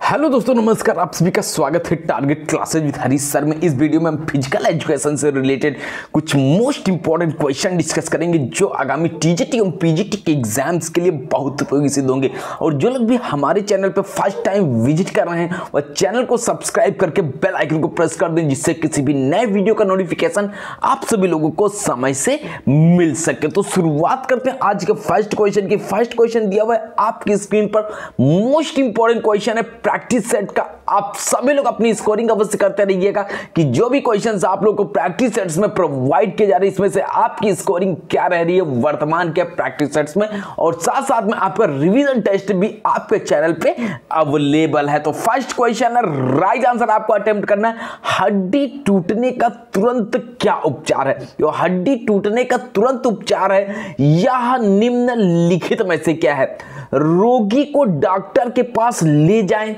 Hello दोस्तों, नमस्कार। आप सभी का स्वागत है target classes with Harish sir में। इस वीडियो में हम फिजिकल एजुकेशन से रिलेटेड कुछ मोस्ट इंपॉर्टेंट क्वेश्चन डिस्कस करेंगे जो आगामी टीजीटी और पीजीटी के एग्जाम्स के लिए बहुत उपयोगी सिद्ध होंगे। और जो लोग भी हमारे चैनल पर फर्स्ट टाइम विजिट कर रहे हैं वह चैनल को सब्सक्राइब करके बेल आइकन को प्रेस कर दें, जिससे किसी भी नए वीडियो का नोटिफिकेशन आप सभी लोगों को समय से मिल सके। तो शुरुआत करते हैं आज के फर्स्ट क्वेश्चन की। फर्स्ट क्वेश्चन दिया हुआ है आपकी स्क्रीन पर। मोस्ट इंपॉर्टेंट क्वेश्चन है प्रैक्टिस सेट का। आप सभी लोग अपनी स्कोरिंग अवश्य करते रहिएगा कि जो भी क्वेश्चंस आप लोग को प्रैक्टिस सेट्स में प्रोवाइड किए जा रहे हैं इसमें से आपकी स्कोरिंग क्या रह रही है वर्तमान के प्रैक्टिस सेट्स में। और साथ साथ में आपका रिवीजन टेस्ट भी आपके चैनल पे अवेलेबल है। तो फर्स्ट क्वेश्चन है, राइट आंसर आपको अटेम्प्ट करना है, हड्डी टूटने का तुरंत क्या उपचार है। जो हड्डी टूटने का तुरंत उपचार है यह निम्नलिखित में से क्या है। रोगी को डॉक्टर के पास ले जाएं,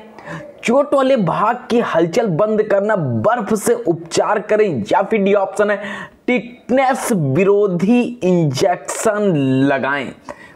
चोट वाले भाग की हलचल बंद करना, बर्फ से उपचार करें, या फिर डी ऑप्शन है टिटनेस विरोधी इंजेक्शन लगाएं।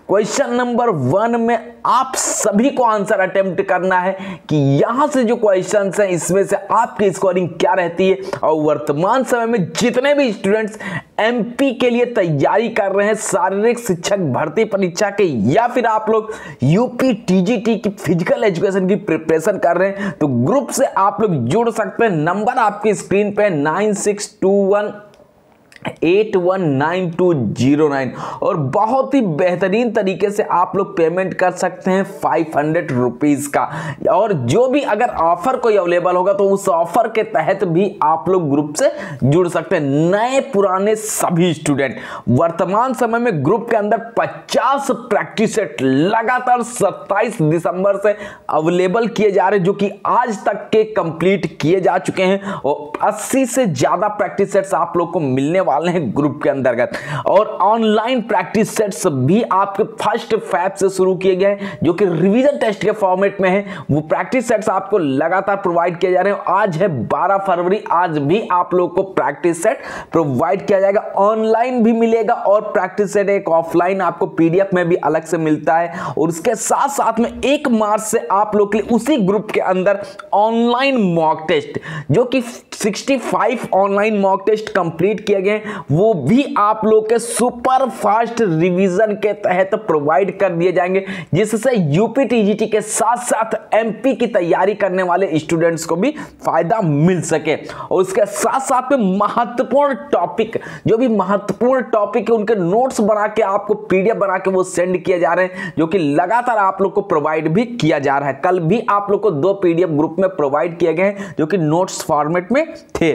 क्वेश्चन नंबर 1 में आप सभी को आंसर अटेम्प्ट करना है कि यहां से जो क्वेश्चंस हैं इसमें से आपकी स्कोरिंग क्या रहती है। और वर्तमान समय में जितने भी स्टूडेंट्स एमपी के लिए तैयारी कर रहे हैं, शारीरिक शिक्षक भर्ती परीक्षा के, या फिर आप लोग यूपी टीजीटी की फिजिकल एजुकेशन की प्रिपरेशन कर रहे हैं, तो ग्रुप से आप लोग जुड़ सकते हैं। नंबर आपकी स्क्रीन पे 9621819209 और बहुत ही बेहतरीन तरीके से आप लोग पेमेंट कर सकते हैं 500 रुपीज का। और जो भी अगर ऑफर कोई अवेलेबल होगा तो उस ऑफर के तहत भी आप लोग ग्रुप से जुड़ सकते हैं। नए पुराने सभी स्टूडेंट वर्तमान समय में ग्रुप के अंदर 50 प्रैक्टिस सेट लगातार 27 दिसंबर से अवेलेबल किए जा रहे हैं, जो कि आज तक के कंप्लीट किए जा चुके हैं। और 80 से ज्यादा प्रैक्टिस सेट्स आप लोग को मिलने वाले हैं ग्रुप के अंतर्गत। और ऑनलाइन प्रैक्टिस सेट्स भी आपके फर्स्ट फैब से शुरू किए गए हैं, जो कि रिवीजन टेस्ट के फॉर्मेट में है। वो प्रैक्टिस सेट्स आपको लगातार प्रोवाइड किए जा रहे हैं। आज है 12 फरवरी, आज भी आप लोग को प्रैक्टिस सेट प्रोवाइड किया जाएगा। ऑनलाइन भी मिलेगा और प्रैक्टिस सेट एक ऑफलाइन आपको पीडीएफ में भी अलग से मिलता है। और उसके साथ साथ में 1 मार्च से आप लोग के लिए उसी ग्रुप के अंदर ऑनलाइन मॉक टेस्ट, जो कि 65 ऑनलाइन मॉक टेस्ट कंप्लीट किए गए, वो भी आप लोग के सुपर फास्ट रिवीजन के तहत प्रोवाइड कर दिए जाएंगे, जिससे यूपी टीजीटी के साथ साथ एमपी की तैयारी करने वाले स्टूडेंट्स को भी फायदा मिल सके। और उसके साथ साथ में महत्वपूर्ण टॉपिक, जो भी महत्वपूर्ण टॉपिक है उनके नोट्स बना के आपको पीडीएफ बना के वो सेंड किए जा रहे हैं, जो कि लगातार आप लोग को प्रोवाइड भी किया जा रहा है। कल भी आप लोग को 2 पीडीएफ ग्रुप में प्रोवाइड किए गए हैं, जो कि नोट्स फॉर्मेट में थे।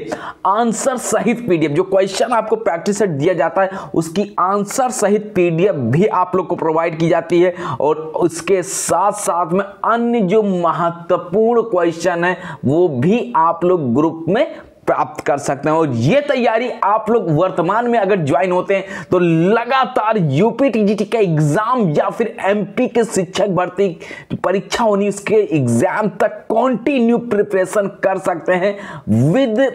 आंसर सहित पीडीएफ, जो क्वेश्चन आपको प्रैक्टिस सेट दिया जाता है उसकी आंसर सहित पीडीएफ भी आप लोग को प्रोवाइड की जाती है। और उसके साथ साथ में अन्य जो महत्वपूर्ण क्वेश्चन है वो भी आप लोग ग्रुप में प्राप्त कर सकते हैं। और ये तैयारी आप लोग वर्तमान में अगर ज्वाइन होते हैं तो लगातार यूपी टीजीटी का एग्जाम या फिर एमपी के शिक्षक भर्ती परीक्षा होनी उसके एग्जाम तक कंटिन्यू प्रिपरेशन कर सकते हैं विद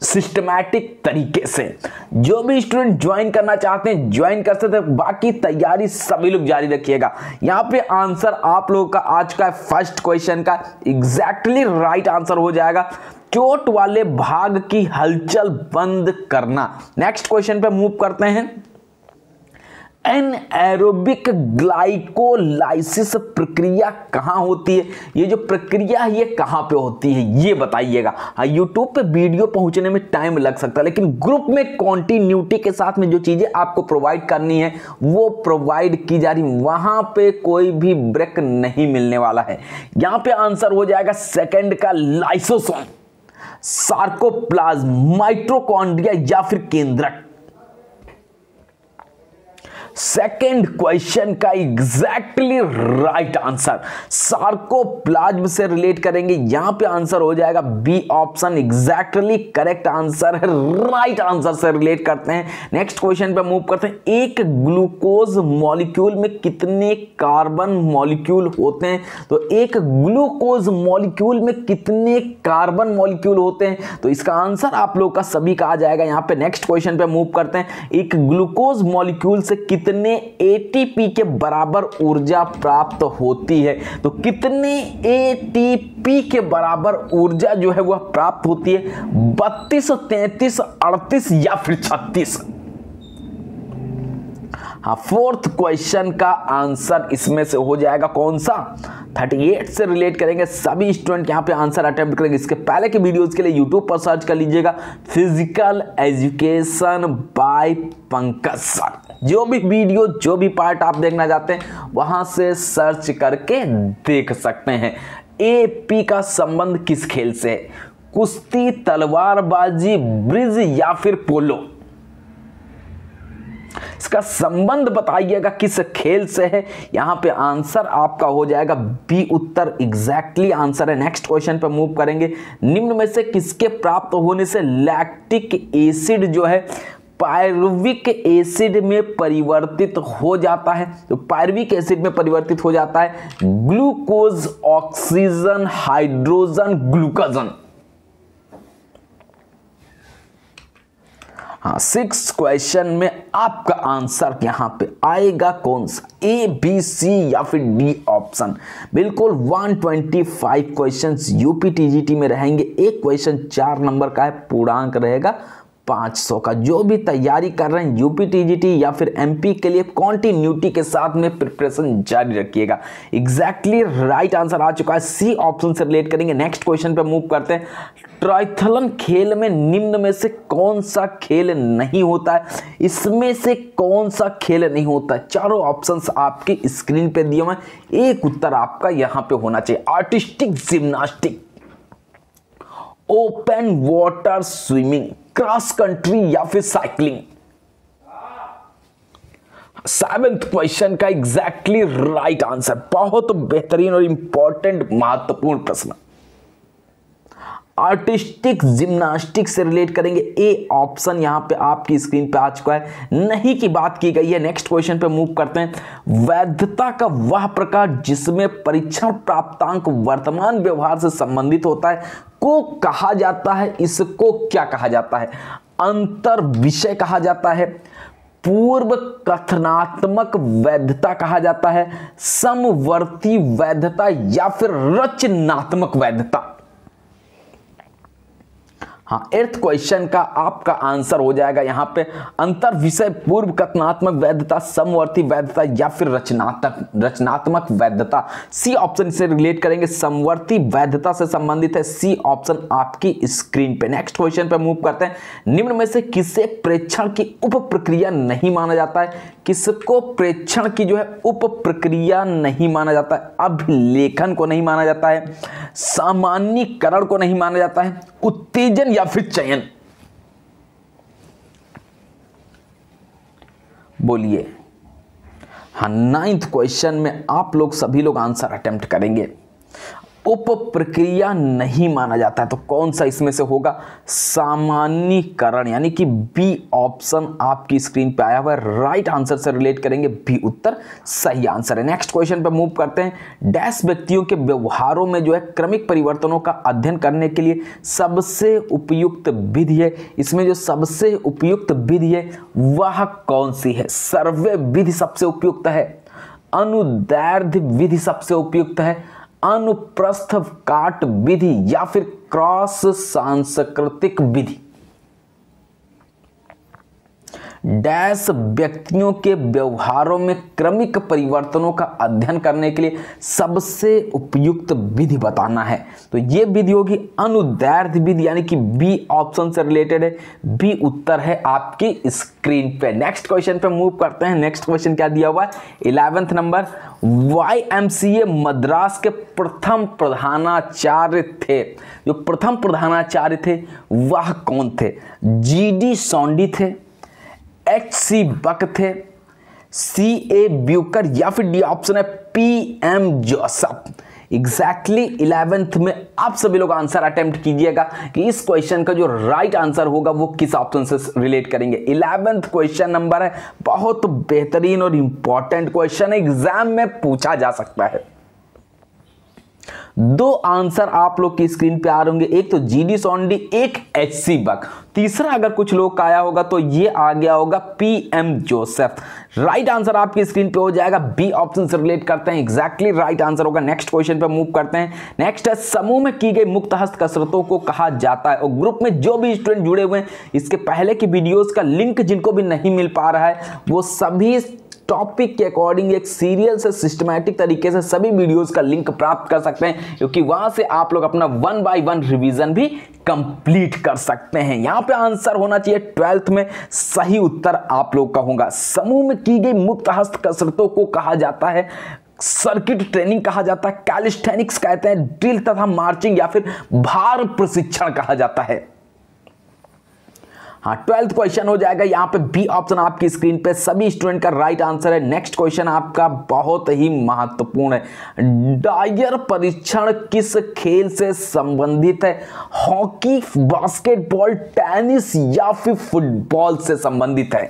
सिस्टमैटिक तरीके से। जो भी स्टूडेंट ज्वाइन करना चाहते हैं ज्वाइन कर सकते हैं, बाकी तैयारी सभी लोग जारी रखिएगा। यहां पे आंसर आप लोगों का आज का फर्स्ट क्वेश्चन का एग्जैक्टली राइट आंसर हो जाएगा, चोट वाले भाग की हलचल बंद करना। नेक्स्ट क्वेश्चन पे मूव करते हैं। एनएरोबिक ग्लाइकोलाइसिस प्रक्रिया कहां होती है। ये जो प्रक्रिया है ये कहां पे होती है ये बताइएगा। हाँ, यूट्यूब पे वीडियो पहुंचने में टाइम लग सकता है, लेकिन ग्रुप में कॉन्टिन्यूटी के साथ में जो चीजें आपको प्रोवाइड करनी है वो प्रोवाइड की जा रही, वहां पे कोई भी ब्रेक नहीं मिलने वाला है। यहां पे आंसर हो जाएगा सेकंड का लाइसोसोम, सार्कोप्लाज्म, माइटोकॉन्ड्रिया या फिर केंद्रक। सेकेंड क्वेश्चन का एग्जैक्टली राइट आंसर सार्कोप्लाज्म से रिलेट करेंगे। यहां पे आंसर हो जाएगा B option, exactly correct answer है, राइट आंसर से रिलेट करते हैं। नेक्स्ट क्वेश्चन पे मूव करते हैं। एक ग्लूकोज मॉलिक्यूल में कितने कार्बन मॉलिक्यूल होते हैं। तो एक ग्लूकोज मॉलिक्यूल में कितने कार्बन मॉलिक्यूल होते हैं, तो इसका आंसर आप लोग का सभी का आ जाएगा यहां पे। नेक्स्ट क्वेश्चन पे मूव करते हैं। एक ग्लूकोज मॉलिक्यूल से कितने कितने एटीपी के बराबर ऊर्जा प्राप्त होती है। तो कितने एटीपी के बराबर ऊर्जा जो है वह प्राप्त होती है, 32, 33, 38 या फिर 36। हाँ, फोर्थ क्वेश्चन का आंसर इसमें से हो जाएगा कौन सा, 38 से रिलेट करेंगे। सभी स्टूडेंट यहां पे आंसर अटेम्प्ट करेंगे। इसके पहले के वीडियोस के लिए यूट्यूब पर सर्च कर लीजिएगा physical education by Pankaj sir. जो भी वीडियो, जो भी पार्ट आप देखना चाहते हैं वहां से सर्च करके देख सकते हैं। एपी का संबंध किस खेल से है, कुश्ती, तलवारबाजी, ब्रिज या फिर पोलो। इसका संबंध बताइएगा किस खेल से है। यहां पे आंसर आपका हो जाएगा बी उत्तर एग्जैक्टली आंसर है। नेक्स्ट क्वेश्चन पे मूव करेंगे। निम्न में से किसके प्राप्त होने से लैक्टिक एसिड जो है पायरुविक एसिड में परिवर्तित हो जाता है। तो पायरुविक एसिड में परिवर्तित हो जाता है ग्लूकोज, ऑक्सीजन, हाइड्रोजन, ग्लूकोजन। हाँ, 6 क्वेश्चन में आपका आंसर यहां पे आएगा कौन सा, ए, बी, सी या फिर डी ऑप्शन। बिल्कुल 125 क्वेश्चंस यूपी टीजीटी में रहेंगे। एक क्वेश्चन 4 नंबर का है, पूर्णांक रहेगा 500 का। जो भी तैयारी कर रहे हैं यूपी टीजीटी या फिर एमपी के लिए, कॉन्टिन्यूटी के साथ में प्रिपरेशन जारी रखिएगा। एग्जैक्टली राइट आंसर आ चुका है, सी ऑप्शन से रिलेट करेंगे। नेक्स्ट क्वेश्चन पे मूव करते हैं। ट्रायथलन खेल में निम्न में से कौन सा खेल नहीं होता है, इसमें से कौन सा खेल नहीं होता है। चारों ऑप्शंस आपकी स्क्रीन पे दिए हुए हैं, एक उत्तर आपका यहां पे होना चाहिए। Artistic gymnastic, open water swimming, cross country या फिर साइकिलिंग। 7th क्वेश्चन का एग्जैक्टली राइट आंसर, बहुत बेहतरीन और इंपॉर्टेंट महत्वपूर्ण प्रश्न। आर्टिस्टिक जिम्नास्टिक से रिलेट करेंगे। ए ऑप्शन यहां पे आपकी स्क्रीन पे आ चुका है, नहीं की बात की गई है। नेक्स्ट क्वेश्चन पे मूव करते हैं। वैधता का वह प्रकार जिसमें परीक्षण प्राप्तांक वर्तमान व्यवहार से संबंधित होता है को कहा जाता है, इसको क्या कहा जाता है। अंतर विषय कहा जाता है, पूर्व कथनात्मक वैधता कहा जाता है, समवर्ती वैधता या फिर रचनात्मक वैधता। हाँ, 8th क्वेश्चन का आपका आंसर हो जाएगा यहां पे अंतर विषय, पूर्व कथनात्मक वैधता, समवर्ती वैधता या फिर रचनात्मक वैधता। सी ऑप्शन से रिलेट करेंगे, समवर्ती वैधता से संबंधित है। सी ऑप्शन आपकी स्क्रीन पे। नेक्स्ट क्वेश्चन पे मूव करते हैं। निम्न में से किसे प्रेक्षण की उप प्रक्रिया नहीं माना जाता है, किसको प्रेक्षण की जो है उप प्रक्रिया नहीं माना जाता है। अभिलेखन को नहीं माना जाता है, सामान्यीकरण को नहीं माना जाता है, उत्तेजन या फिर चयन। बोलिए। हाँ, 9th क्वेश्चन में आप लोग सभी लोग आंसर अटेम्प्ट करेंगे। उप प्रक्रिया नहीं माना जाता है तो कौन सा इसमें से होगा, सामान्यीकरण, यानी कि बी ऑप्शन आपकी स्क्रीन पे आया हुआ है। राइट आंसर से रिलेट करेंगे, बी उत्तर सही आंसर है। नेक्स्ट क्वेश्चन पे मूव करते हैं। डैश व्यक्तियों के व्यवहारों में जो है क्रमिक परिवर्तनों का अध्ययन करने के लिए सबसे उपयुक्त विधि है। इसमें जो सबसे उपयुक्त विधि है वह कौन सी है। सर्वे विधि सबसे उपयुक्त है, अनुदैर्ध्य विधि सबसे उपयुक्त है, अनुप्रस्थ काट विधि या फिर क्रॉस सांस्कृतिक विधि। डैश व्यक्तियों के व्यवहारों में क्रमिक परिवर्तनों का अध्ययन करने के लिए सबसे उपयुक्त विधि बताना है। तो ये विधि होगी अनुदैर्ध्य विधि, यानी कि बी ऑप्शन से रिलेटेड है। बी उत्तर है आपकी स्क्रीन पे। नेक्स्ट क्वेश्चन पे मूव करते हैं। नेक्स्ट क्वेश्चन क्या दिया हुआ है, 11th नंबर। YMCA मद्रास के प्रथम प्रधानाचार्य थे, जो प्रथम प्रधानाचार्य थे वह कौन थे। GD सॉन्डी थे, HC बक थे, CA ब्यूकर या फिर डी ऑप्शन है PM जोसेफ। एग्जैक्टली 11th में आप सभी लोग आंसर अटेम्प्ट कीजिएगा कि इस क्वेश्चन का जो राइट आंसर होगा वो किस ऑप्शन से रिलेट करेंगे। 11th क्वेश्चन नंबर है, बहुत बेहतरीन और इंपॉर्टेंट क्वेश्चन है, एग्जाम में पूछा जा सकता है। दो आंसर आप लोग की स्क्रीन पे आ रहे होंगे, एक तो जीडी सोंडी, एक एचसी बक। तीसरा अगर कुछ लोग का आया होगा तो ये आ गया होगा पीएम जोसेफ। राइट आंसर आपकी स्क्रीन पे हो जाएगा बी ऑप्शन से रिलेट करते हैं, एग्जैक्टली राइट आंसर होगा। नेक्स्ट क्वेश्चन पे मूव करते हैं। नेक्स्ट है समूह में की गई मुक्त हस्त कसरतों को कहा जाता है। और ग्रुप में जो भी स्टूडेंट जुड़े हुए हैं, इसके पहले की वीडियोस का लिंक जिनको भी नहीं मिल पा रहा है वो सभी टॉपिक के अकॉर्डिंग एक सीरियल से सिस्टमैटिक तरीके से सभी वीडियोस का लिंक प्राप्त कर सकते हैं, क्योंकि वहां से आप लोग अपना 1 बाय 1 रिवीजन भी कंप्लीट कर सकते हैं। यहां पे आंसर होना चाहिए 12th में सही उत्तर आप लोग का होगा। समूह में की गई मुक्त हस्त कसरतों को कहा जाता है सर्किट ट्रेनिंग कहा जाता है, कैलिस्थेनिक्स कहते हैं, ड्रिल तथा मार्चिंग या फिर भार प्रशिक्षण कहा जाता है। हाँ, 12th क्वेश्चन हो जाएगा यहां पे बी ऑप्शन आपकी स्क्रीन पे सभी स्टूडेंट का राइट आंसर है। नेक्स्ट क्वेश्चन आपका बहुत ही महत्वपूर्ण है। डायर परीक्षण किस खेल से संबंधित है? हॉकी, बास्केटबॉल, टेनिस या फिर फुटबॉल से संबंधित है?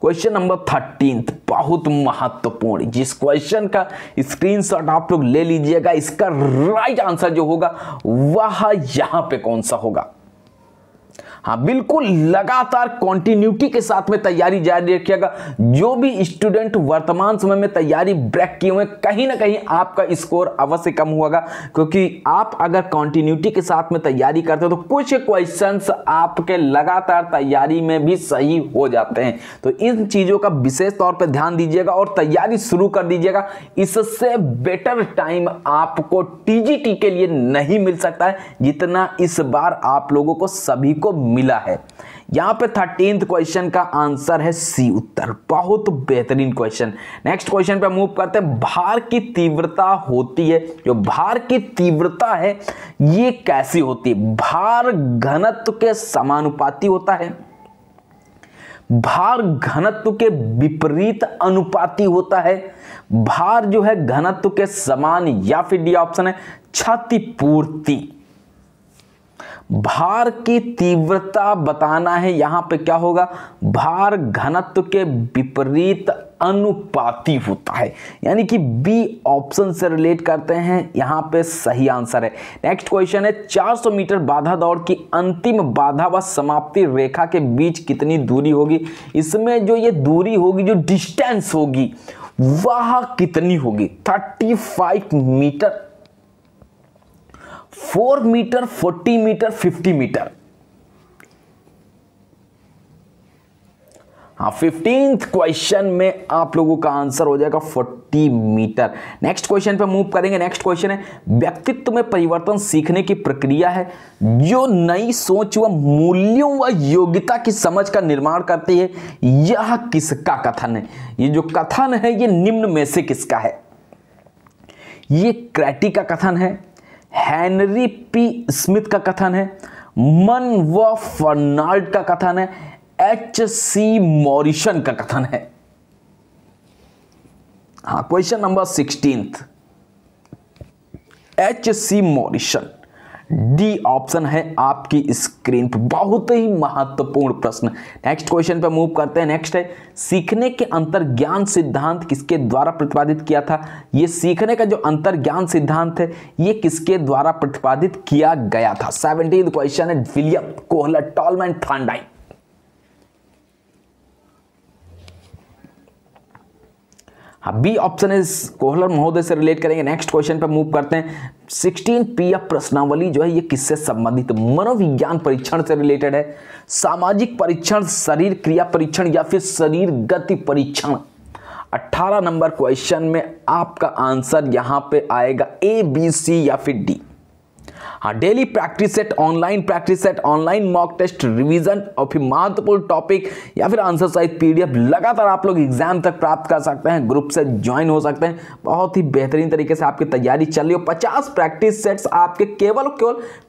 क्वेश्चन नंबर 13 बहुत महत्वपूर्ण, जिस क्वेश्चन का स्क्रीनशॉट आप लोग ले लीजिएगा, इसका राइट आंसर जो होगा वह यहां पे कौन सा होगा? हाँ बिल्कुल, लगातार कंटिन्यूटी के साथ में तैयारी जारी रखिएगा। जो भी स्टूडेंट वर्तमान समय में तैयारी ब्रेक किए हुए, कहीं ना कहीं आपका स्कोर अवश्य कम होगा, क्योंकि आप अगर कंटिन्यूटी के साथ में तैयारी करते हो तो कुछ क्वेश्चंस आपके लगातार तैयारी में भी सही हो जाते हैं। तो इन चीजों का विशेष तौर पर ध्यान दीजिएगा और तैयारी शुरू कर दीजिएगा। इससे बेटर टाइम आपको टीजीटी के लिए नहीं मिल सकता है जितना इस बार आप लोगों को सभी को मिला है। यहां पे 13th क्वेश्चन का आंसर है सी उत्तर। बहुत बेहतरीन क्वेश्चन। नेक्स्ट क्वेश्चन पे मूव करते हैं। भार की तीव्रता होती है, जो भार की तीव्रता है ये कैसी होती है? भार घनत्व के समानुपाती होता है, भार घनत्व के विपरीत अनुपाती होता है, भार जो है घनत्व के समान, या फिर डी ऑप्शन है क्षतिपूर्ति। भार की तीव्रता बताना है, यहां पे क्या होगा? भार घनत्व के विपरीत अनुपाती होता है, यानी कि बी ऑप्शन से रिलेट करते हैं, यहां पे सही आंसर है। नेक्स्ट क्वेश्चन है 400 मीटर बाधा दौड़ की अंतिम बाधा व समाप्ति रेखा के बीच कितनी दूरी होगी? इसमें जो ये दूरी होगी, जो डिस्टेंस होगी वह कितनी होगी? 35 मीटर, 4 मीटर, 40 मीटर, 50 मीटर। हाँ, 15th क्वेश्चन में आप लोगों का आंसर हो जाएगा 40 मीटर। नेक्स्ट क्वेश्चन पे मूव करेंगे। नेक्स्ट क्वेश्चन है व्यक्तित्व में परिवर्तन सीखने की प्रक्रिया है जो नई सोच व मूल्यों व योग्यता की समझ का निर्माण करती है। यह किसका कथन है? ये जो कथन है ये निम्न में से किसका है? ये क्रेटी का कथन है, हेनरी पी स्मिथ का कथन है, मन व फर्नाल्ड का कथन है, एच.सी. मॉरिसन का कथन है। हाँ, question number 16 HC. Morrison. D option है आपकी स्क्रीन पर। बहुत ही महत्वपूर्ण प्रश्न। नेक्स्ट क्वेश्चन पे मूव करते हैं। नेक्स्ट है सीखने के अंतर्ज्ञान सिद्धांत किसके द्वारा प्रतिपादित किया था? ये सीखने का जो अंतर्ज्ञान सिद्धांत है ये किसके द्वारा प्रतिपादित किया गया था? 17th क्वेश्चन है विलियम कोहलर टॉलमैन थॉर्नडाइक। हाँ, बी ऑप्शन है कोहलर महोदय से रिलेट करेंगे। नेक्स्ट क्वेश्चन पे मूव करते हैं। 16 पीएफ प्रश्नावली जो है ये किससे संबंधित? मनोविज्ञान परीक्षण से रिलेटेड है, सामाजिक परीक्षण, शरीर क्रिया परीक्षण या फिर शरीर गति परीक्षण। 18 नंबर क्वेश्चन में आपका आंसर यहां पे आएगा ए, बी, सी या फिर डी। हाँ, daily practice set, online practice set, online mock test, revision और फिर महत्वपूर्ण टॉपिक या फिर आंसर सहित पीडीएफ लगातार आप लोग एग्जाम तक प्राप्त कर सकते हैं। ग्रुप से ज्वाइन हो सकते हैं। बहुत ही बेहतरीन तरीके से आपकी तैयारी चल रही हो। 50 प्रैक्टिस सेट्स आपके केवल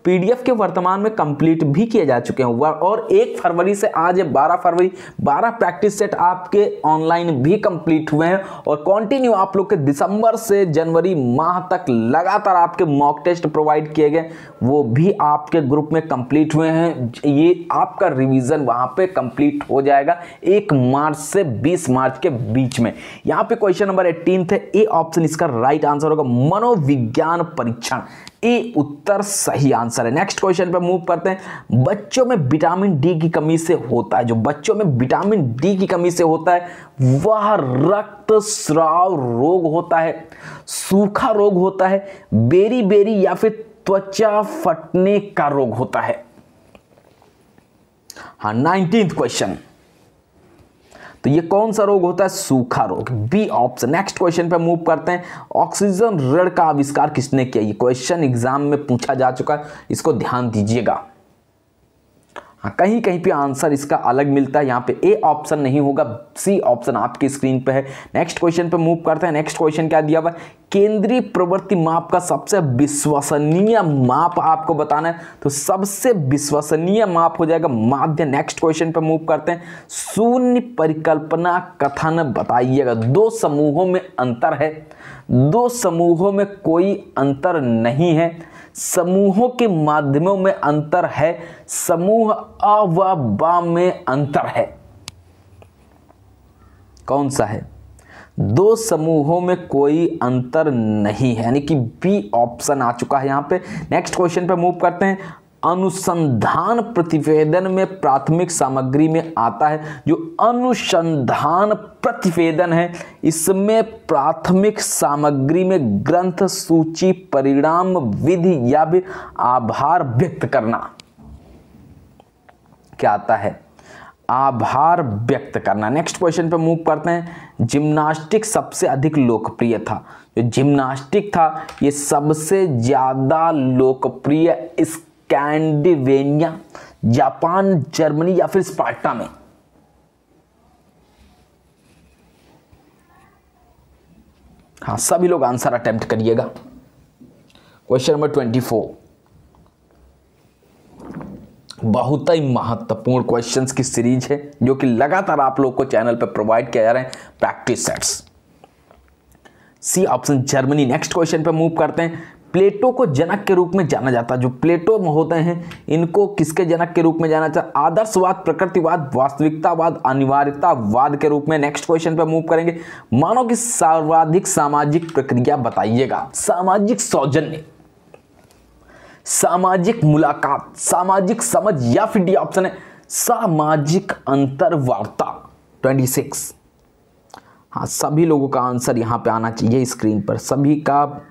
पीडीएफ के वर्तमान में कंप्लीट भी किए जा चुके हैं और 1 फरवरी से आज 12 फरवरी 12 प्रैक्टिस सेट आपके ऑनलाइन भी कंप्लीट हुए हैं और कंटिन्यू आप लोग के दिसंबर से जनवरी माह तक लगातार आपके मॉक टेस्ट प्रोवाइड किए गए हैं वो भी आपके ग्रुप में कंप्लीट हुए हैं। ये आपका रिवीजन वहां पे कंप्लीट हो जाएगा 1 मार्च से 20 मार्च के बीच में। यहाँ पे क्वेश्चन नंबर 18 थे, ए ऑप्शन इसका राइट आंसर होगा मनोविज्ञान परीक्षण, ए उत्तर सही आंसर है। नेक्स्ट क्वेश्चन पे मूव करते हैं। बच्चों में विटामिन डी की कमी से होता है, जो बच्चों में विटामिन डी की कमी से होता है वह रक्तस्राव रोग होता है, सूखा रोग होता है, बेरी बेरी या फिर त्वचा फटने का रोग होता है। हाँ, 19th क्वेश्चन, तो ये कौन सा रोग होता है? सूखा रोग, बी ऑप्शन। नेक्स्ट क्वेश्चन पे मूव करते हैं। ऑक्सीजन ऋण का आविष्कार किसने किया? ये क्वेश्चन एग्जाम में पूछा जा चुका है, इसको ध्यान दीजिएगा। हाँ, कहीं कहीं पे आंसर इसका अलग मिलता है, यहाँ पे ए ऑप्शन नहीं होगा, सी ऑप्शन आपकी स्क्रीन पे है। नेक्स्ट क्वेश्चन पे मूव करते हैं। नेक्स्ट क्वेश्चन क्या दिया हुआ है? केंद्रीय प्रवृत्ति माप का सबसे विश्वसनीय माप आपको बताना है, तो सबसे विश्वसनीय माप हो जाएगा माध्य। नेक्स्ट क्वेश्चन पे मूव करते हैं। शून्य परिकल्पना कथन बताइएगा। 2 समूहों में अंतर है, 2 समूहों में कोई अंतर नहीं है, समूहों के माध्यमों में अंतर है, समूह अ व ब में अंतर है। कौन सा है? 2 समूहों में कोई अंतर नहीं है, यानी कि बी ऑप्शन आ चुका है यहाँ पे। नेक्स्ट क्वेश्चन पे मूव करते हैं। अनुसंधान प्रतिवेदन में प्राथमिक सामग्री में आता है, जो अनुसंधान प्रतिवेदन है इसमें प्राथमिक सामग्री में ग्रंथ, सूची, परिणाम, विधि या भी आभार व्यक्त करना क्या आता है? आभार व्यक्त करना। नेक्स्ट क्वेश्चन पे मूव करते हैं। जिम्नास्टिक सबसे अधिक लोकप्रिय था, जो जिम्नास्टिक था ये सबसे ज्यादा लोकप्रिय स्कैंडिनेविया, जापान, जर्मनी या फिर स्पार्टा में? हाँ, सभी लोग आंसर अटेम्प्ट करिएगा। क्वेश्चन नंबर 24, बहुत ही महत्वपूर्ण क्वेश्चंस की सीरीज है जो कि लगातार आप लोग को चैनल पर प्रोवाइड किया जा रहे हैं, practice sets. C option Germany. Next question पे मूव करते हैं। प्लेटो को जनक के रूप में जाना जाता है, जो प्लेटो होते हैं इनको किसके जनक के रूप में जाना जाता है? आदर्शवाद, प्रकृतिवाद, वास्तविकतावाद, अनिवार्यतावाद के रूप में। नेक्स्ट क्वेश्चन पे मूव करेंगे। मानव की सर्वाधिक सामाजिक प्रक्रिया बताइएगा। सामाजिक सौजन्य, सामाजिक मुलाकात, सामाजिक समझ या फिर डी ऑप्शन है सामाजिक अंतरवार्ता। 26। हाँ, सभी लोगों का आंसर यहाँ पे आना चाहिए स्क्रीन पर। सभी का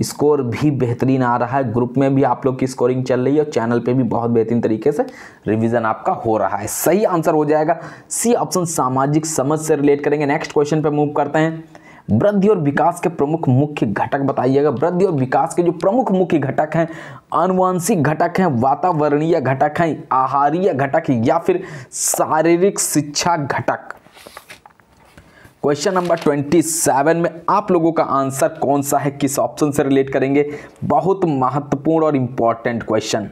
स्कोर भी बेहतरीन आ रहा है, ग्रुप में भी आप लोग की स्कोरिंग चल रही है और चैनल पे भी बहुत बेहतरीन तरीके से रिवीजन आपका हो रहा है। सही आंसर हो जाएगा सी ऑप्शन, सामाजिक समझ से रिलेट करेंगे। नेक्स्ट क्वेश्चन पे मूव करते हैं। वृद्धि और विकास के प्रमुख मुख्य घटक बताइएगा। वृद्धि और विकास के जो प्रमुख मुख्य घटक हैं, आनुवंशिक घटक हैं, वातावरणीय घटक हैं, आहारीय घटक या फिर शारीरिक शिक्षा घटक। क्वेश्चन नंबर 27 में आप लोगों का आंसर कौन सा है, किस ऑप्शन से रिलेट करेंगे? बहुत महत्वपूर्ण और इंपॉर्टेंट क्वेश्चन।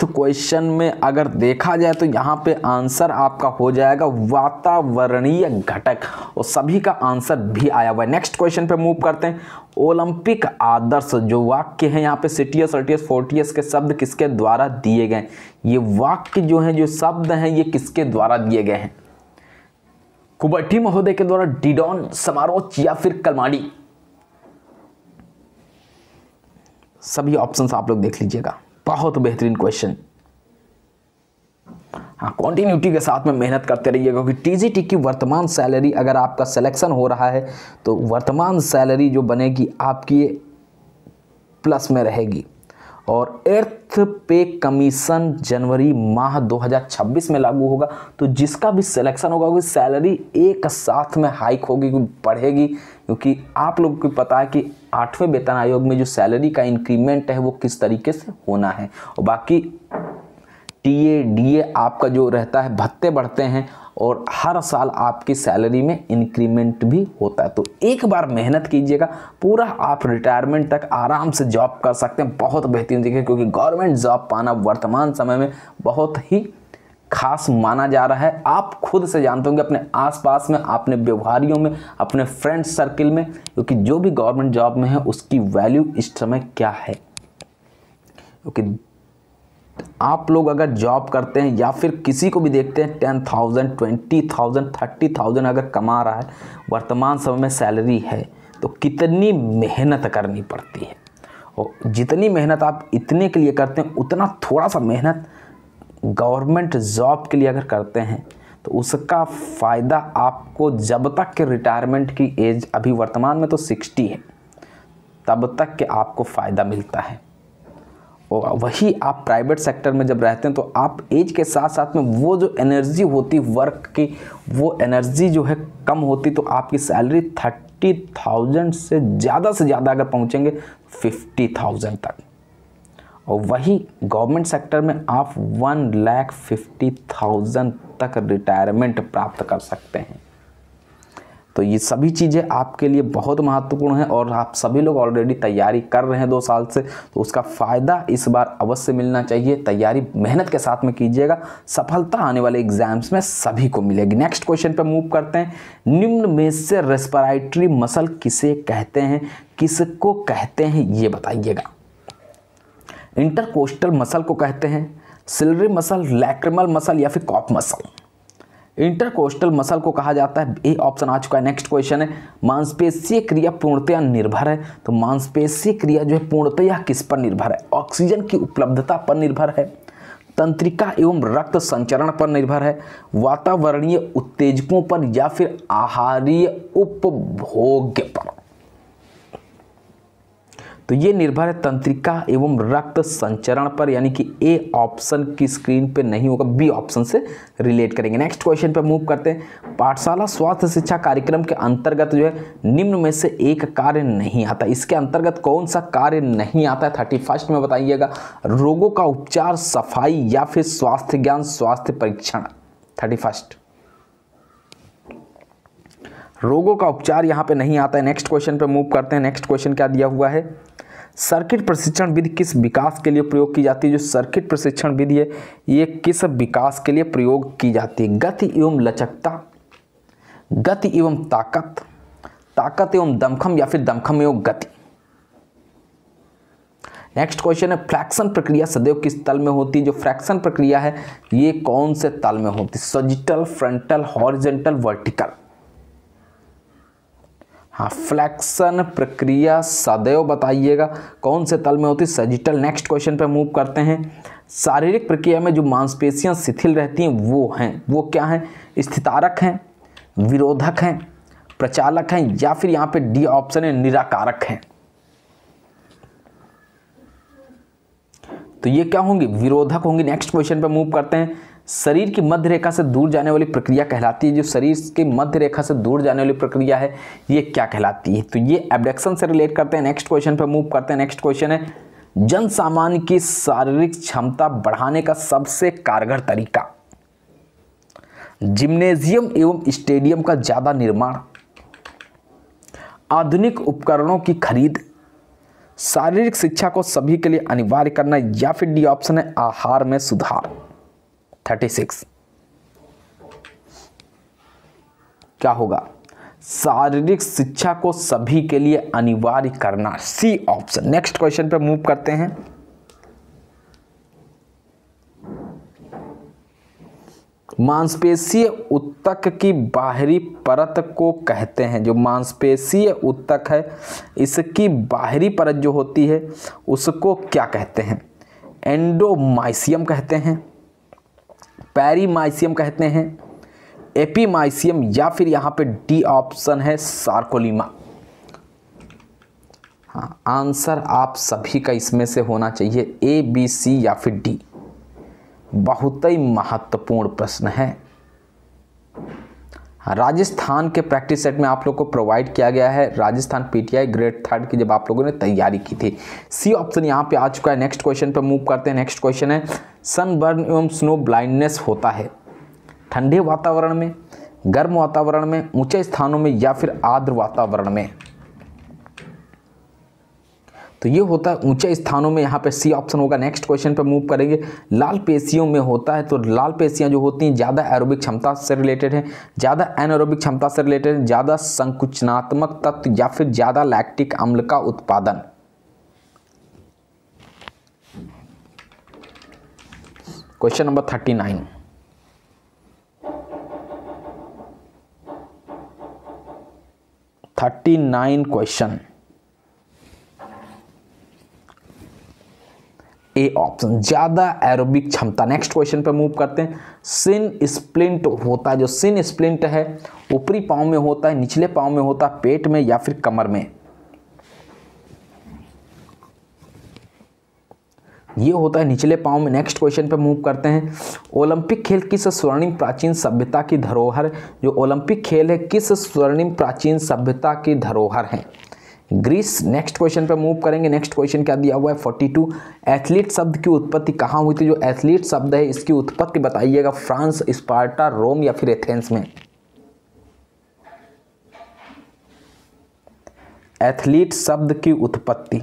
क्वेश्चन में अगर देखा जाए तो यहाँ पे आंसर आपका हो जाएगा वातावरणीय घटक, और सभी का आंसर भी आया हुआ है। नेक्स्ट क्वेश्चन पे मूव करते हैं। ओलंपिक आदर्श जो वाक्य है यहाँ पे सिटियस, अल्टियस, फोर्टियस के शब्द किसके द्वारा दिए गए? ये वाक्य जो है, जो शब्द हैं, ये किसके द्वारा दिए गए हैं? कुबट्टी महोदय के द्वारा, डिडॉन, समारोह या फिर कलमाडी? सभी ऑप्शंस आप लोग देख लीजिएगा, बहुत बेहतरीन क्वेश्चन। हाँ, कंटिन्यूटी के साथ में मेहनत करते रहिएगा, क्योंकि टीजीटी की वर्तमान सैलरी अगर आपका सिलेक्शन हो रहा है तो वर्तमान सैलरी जो बनेगी आपकी प्लस में रहेगी। और एर्थ पे कमीशन जनवरी माह 2026 में लागू होगा, तो जिसका भी सिलेक्शन होगा वो सैलरी एक साथ में हाइक होगी, बढ़ेगी, क्योंकि आप लोगों को पता है कि 8वें वेतन आयोग में जो सैलरी का इंक्रीमेंट है वो किस तरीके से होना है। और बाकी टीए डीए आपका जो रहता है भत्ते बढ़ते हैं, और हर साल आपकी सैलरी में इंक्रीमेंट भी होता है। तो एक बार मेहनत कीजिएगा, पूरा आप रिटायरमेंट तक आराम से जॉब कर सकते हैं, बहुत बेहतरीन तरीके, क्योंकि गवर्नमेंट जॉब पाना वर्तमान समय में बहुत ही खास माना जा रहा है। आप खुद से जानते होंगे अपने आसपास में, अपने व्यवहारियों में, अपने फ्रेंड सर्किल में, क्योंकि जो भी गवर्नमेंट जॉब में है उसकी वैल्यू इस समय क्या है। क्योंकि आप लोग अगर जॉब करते हैं या फिर किसी को भी देखते हैं 10,000, 20,000, 30,000 अगर कमा रहा है, वर्तमान समय में सैलरी है, तो कितनी मेहनत करनी पड़ती है। और जितनी मेहनत आप इतने के लिए करते हैं, उतना थोड़ा सा मेहनत गवर्नमेंट जॉब के लिए अगर करते हैं तो उसका फ़ायदा आपको जब तक के रिटायरमेंट की एज, अभी वर्तमान में तो 60 है, तब तक के आपको फ़ायदा मिलता है। और वही आप प्राइवेट सेक्टर में जब रहते हैं तो आप एज के साथ साथ में वो जो एनर्जी होती वर्क की, वो एनर्जी जो है कम होती, तो आपकी सैलरी 30,000 से ज़्यादा अगर पहुंचेंगे 50,000 तक। और वही गवर्नमेंट सेक्टर में आप 1,50,000 तक रिटायरमेंट प्राप्त कर सकते हैं। तो ये सभी चीज़ें आपके लिए बहुत महत्वपूर्ण है और आप सभी लोग ऑलरेडी तैयारी कर रहे हैं 2 साल से, तो उसका फ़ायदा इस बार अवश्य मिलना चाहिए। तैयारी मेहनत के साथ में कीजिएगा, सफलता आने वाले एग्जाम्स में सभी को मिलेगी। नेक्स्ट क्वेश्चन पे मूव करते हैं। निम्न में से रेस्पिरेटरी मसल किसे कहते हैं, किसको कहते हैं, ये बताइएगा। इंटरकोस्टल मसल को कहते हैं, सिलरी मसल, लैक्रिमल मसल या फिर कॉप मसल। इंटरकोस्टल मसल को कहा जाता है, ए ऑप्शन आ चुका है। नेक्स्ट क्वेश्चन है, मांसपेशीय क्रिया पूर्णतया निर्भर है, तो मांसपेशीय क्रिया जो है पूर्णतया किस पर निर्भर है? ऑक्सीजन की उपलब्धता पर निर्भर है, तंत्रिका एवं रक्त संचरण पर निर्भर है, वातावरणीय उत्तेजकों पर या फिर आहारीय उपभोग पर। तो ये निर्भर है तंत्रिका एवं रक्त संचरण पर, यानी कि ए ऑप्शन की स्क्रीन पे नहीं होगा, बी ऑप्शन से रिलेट करेंगे। नेक्स्ट क्वेश्चन पे मूव करते हैं। पाठशाला स्वास्थ्य शिक्षा कार्यक्रम के अंतर्गत जो है निम्न में से एक कार्य नहीं आता, इसके अंतर्गत कौन सा कार्य नहीं आता है? 31 में बताइएगा। रोगों का उपचार, सफाई या फिर स्वास्थ्य ज्ञान, स्वास्थ्य परीक्षण। 31 रोगों का उपचार यहाँ पे नहीं आता है। नेक्स्ट क्वेश्चन पे मूव करते हैं। नेक्स्ट क्वेश्चन क्या दिया हुआ है? सर्किट प्रशिक्षण विधि किस विकास के लिए प्रयोग की जाती है? जो सर्किट प्रशिक्षण विधि है ये किस विकास के लिए प्रयोग की जाती है? गति एवं लचकता, गति एवं ताकत, ताकत एवं दमखम या फिर दमखम एवं गति। नेक्स्ट क्वेश्चन है, फ्रैक्शन प्रक्रिया सदैव किस तल में होती है? जो फ्रैक्शन प्रक्रिया है ये कौन से तल में होती है? सजिटल, फ्रंटल, हॉरिजॉन्टल, वर्टिकल। हाँ, फ्लैक्शन प्रक्रिया सदैव बताइएगा कौन से तल में होती है? सजिटल। नेक्स्ट क्वेश्चन पे मूव करते हैं। शारीरिक प्रक्रिया में जो मांसपेशियां शिथिल रहती हैं वो क्या हैं? स्थितारक हैं, विरोधक हैं, प्रचालक हैं या फिर यहाँ पे डी ऑप्शन है निराकारक हैं। तो ये क्या होंगे? विरोधक होंगे। नेक्स्ट क्वेश्चन पे मूव करते हैं। शरीर की मध्य रेखा से दूर जाने वाली प्रक्रिया कहलाती है, जो शरीर की मध्य रेखा से दूर जाने वाली प्रक्रिया है ये क्या कहलाती है? तो ये एब्डक्शन से रिलेट करते हैं। नेक्स्ट क्वेश्चन पे मूव करते हैं। नेक्स्ट क्वेश्चन है, जन सामान्य की शारीरिक क्षमता बढ़ाने का सबसे कारगर तरीका? जिम्नेजियम एवं स्टेडियम का ज्यादा निर्माण, आधुनिक उपकरणों की खरीद, शारीरिक शिक्षा को सभी के लिए अनिवार्य करना या फिर डी ऑप्शन है आहार में सुधार। 36 क्या होगा? शारीरिक शिक्षा को सभी के लिए अनिवार्य करना, सी ऑप्शन। नेक्स्ट क्वेश्चन पे मूव करते हैं। मांसपेशीय ऊतक की बाहरी परत को कहते हैं, जो मांसपेशीय ऊतक है इसकी बाहरी परत जो होती है उसको क्या कहते हैं? एंडोमाइसियम कहते हैं, पेरीमाइसियम कहते हैं, एपीमाइसियम या फिर यहाँ पे डी ऑप्शन है सार्कोलीमा। हाँ, आंसर आप सभी का इसमें से होना चाहिए ए, बी, सी या फिर डी। बहुत ही महत्वपूर्ण प्रश्न है। हाँ, राजस्थान के प्रैक्टिस सेट में आप लोग को प्रोवाइड किया गया है, राजस्थान पीटीआई ग्रेड 3 की जब आप लोगों ने तैयारी की थी। सी ऑप्शन यहाँ पे आ चुका है। नेक्स्ट क्वेश्चन पे मूव करते हैं। नेक्स्ट क्वेश्चन है, सनबर्न एवं स्नो ब्लाइंडनेस होता है ठंडे वातावरण में, गर्म वातावरण में, ऊंचे स्थानों में या फिर आर्द्र वातावरण में? तो ये होता है ऊंचे स्थानों में, यहाँ पे सी ऑप्शन होगा। नेक्स्ट क्वेश्चन पे मूव करेंगे। लाल पेशियों में होता है, तो लाल पेशियां जो होती हैं ज़्यादा एरोबिक क्षमता से रिलेटेड है, ज़्यादा एनारोबिक क्षमता से रिलेटेड है, ज़्यादा संकुचनात्मक तत्व या फिर ज़्यादा लैक्टिक अम्ल का उत्पादन। Question number 39। Question A option, ज्यादा एरोबिक क्षमता। नेक्स्ट क्वेश्चन पे मूव करते हैं। सिन स्प्लिंट होता है, जो सिन स्प्लिंट है ऊपरी पांव में होता है, निचले पांव में होता है, पेट में या फिर कमर में? ये होता है निचले पांव में। नेक्स्ट क्वेश्चन पे मूव करते हैं। ओलंपिक खेल किस स्वर्णिम प्राचीन सभ्यता की धरोहर? जो ओलंपिक खेल है किस स्वर्णिम प्राचीन सभ्यता की धरोहर है? ग्रीस। नेक्स्ट क्वेश्चन पे मूव करेंगे। नेक्स्ट क्वेश्चन क्या दिया हुआ है? 42। एथलीट शब्द की उत्पत्ति कहाँ हुई थी? जो एथलीट शब्द है इसकी उत्पत्ति बताइएगा। फ्रांस, स्पार्टा, रोम या फिर एथेंस में? एथलीट शब्द की उत्पत्ति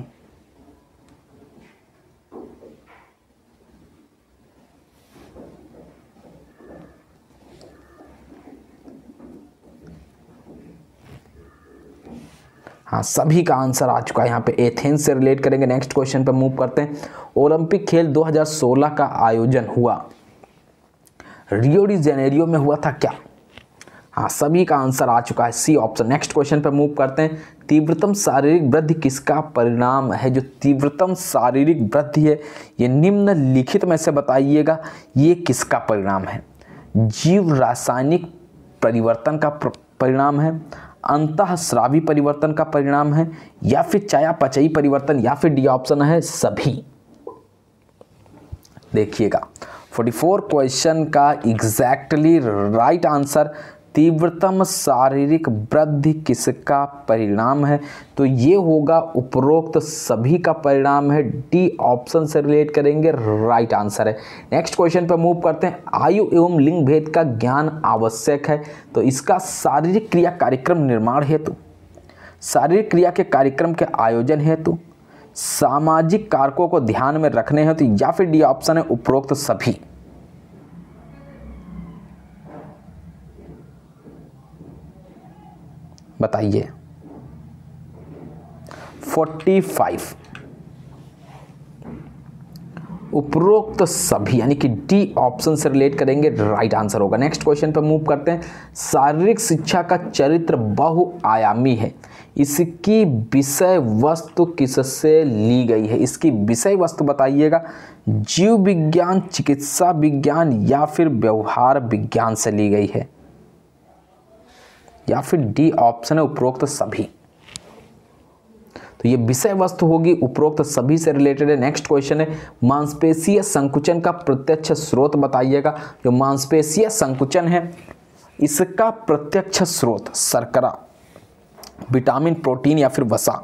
हाँ, सभी का आंसर आ चुका है यहाँ पे, एथेंस से रिलेट करेंगे। नेक्स्ट क्वेश्चन पे मूव करते हैं। ओलंपिक खेल 2016 का आयोजन हुआ रियो डी जेनेरियो में हुआ था क्या? हाँ, सभी का आंसर आ चुका है, सी ऑप्शन। नेक्स्ट क्वेश्चन पे मूव करते हैं। तीव्रतम शारीरिक वृद्धि किसका परिणाम है? जो तीव्रतम शारीरिक वृद्धि है ये निम्नलिखित में से बताइएगा, ये किसका परिणाम है? जीव रासायनिक परिवर्तन का परिणाम है, अंतःस्रावी परिवर्तन का परिणाम है, या फिर चयापचयी परिवर्तन, या फिर डी ऑप्शन है सभी? देखिएगा 44 क्वेश्चन का एग्जैक्टली राइट आंसर तीव्रतम शारीरिक वृद्धि किसका परिणाम है? तो ये होगा उपरोक्त सभी का परिणाम है, डी ऑप्शन से रिलेट करेंगे, राइट आंसर है। नेक्स्ट क्वेश्चन पर मूव करते हैं। आयु एवं लिंग भेद का ज्ञान आवश्यक है, तो इसका शारीरिक क्रिया कार्यक्रम निर्माण हेतु, शारीरिक क्रिया के कार्यक्रम के आयोजन हेतु, सामाजिक कारकों को ध्यान में रखने हेतु, या फिर डी ऑप्शन है उपरोक्त सभी? बताइए। 45 उपरोक्त सभी यानी कि डी ऑप्शन से रिलेट करेंगे, राइट आंसर होगा। नेक्स्ट क्वेश्चन पर मूव करते हैं। शारीरिक शिक्षा का चरित्र बहुआयामी है, इसकी विषय वस्तु किससे ली गई है? इसकी विषय वस्तु बताइएगा। जीव विज्ञान, चिकित्सा विज्ञान या फिर व्यवहार विज्ञान से ली गई है, या फिर डी ऑप्शन है उपरोक्त सभी? तो ये विषय वस्तु होगी, उपरोक्त सभी से रिलेटेड है। नेक्स्ट क्वेश्चन है। मांसपेशीय संकुचन का प्रत्यक्ष स्रोत बताइएगा। जो मांसपेशीय संकुचन है इसका प्रत्यक्ष स्रोत शर्करा, विटामिन, प्रोटीन या फिर वसा?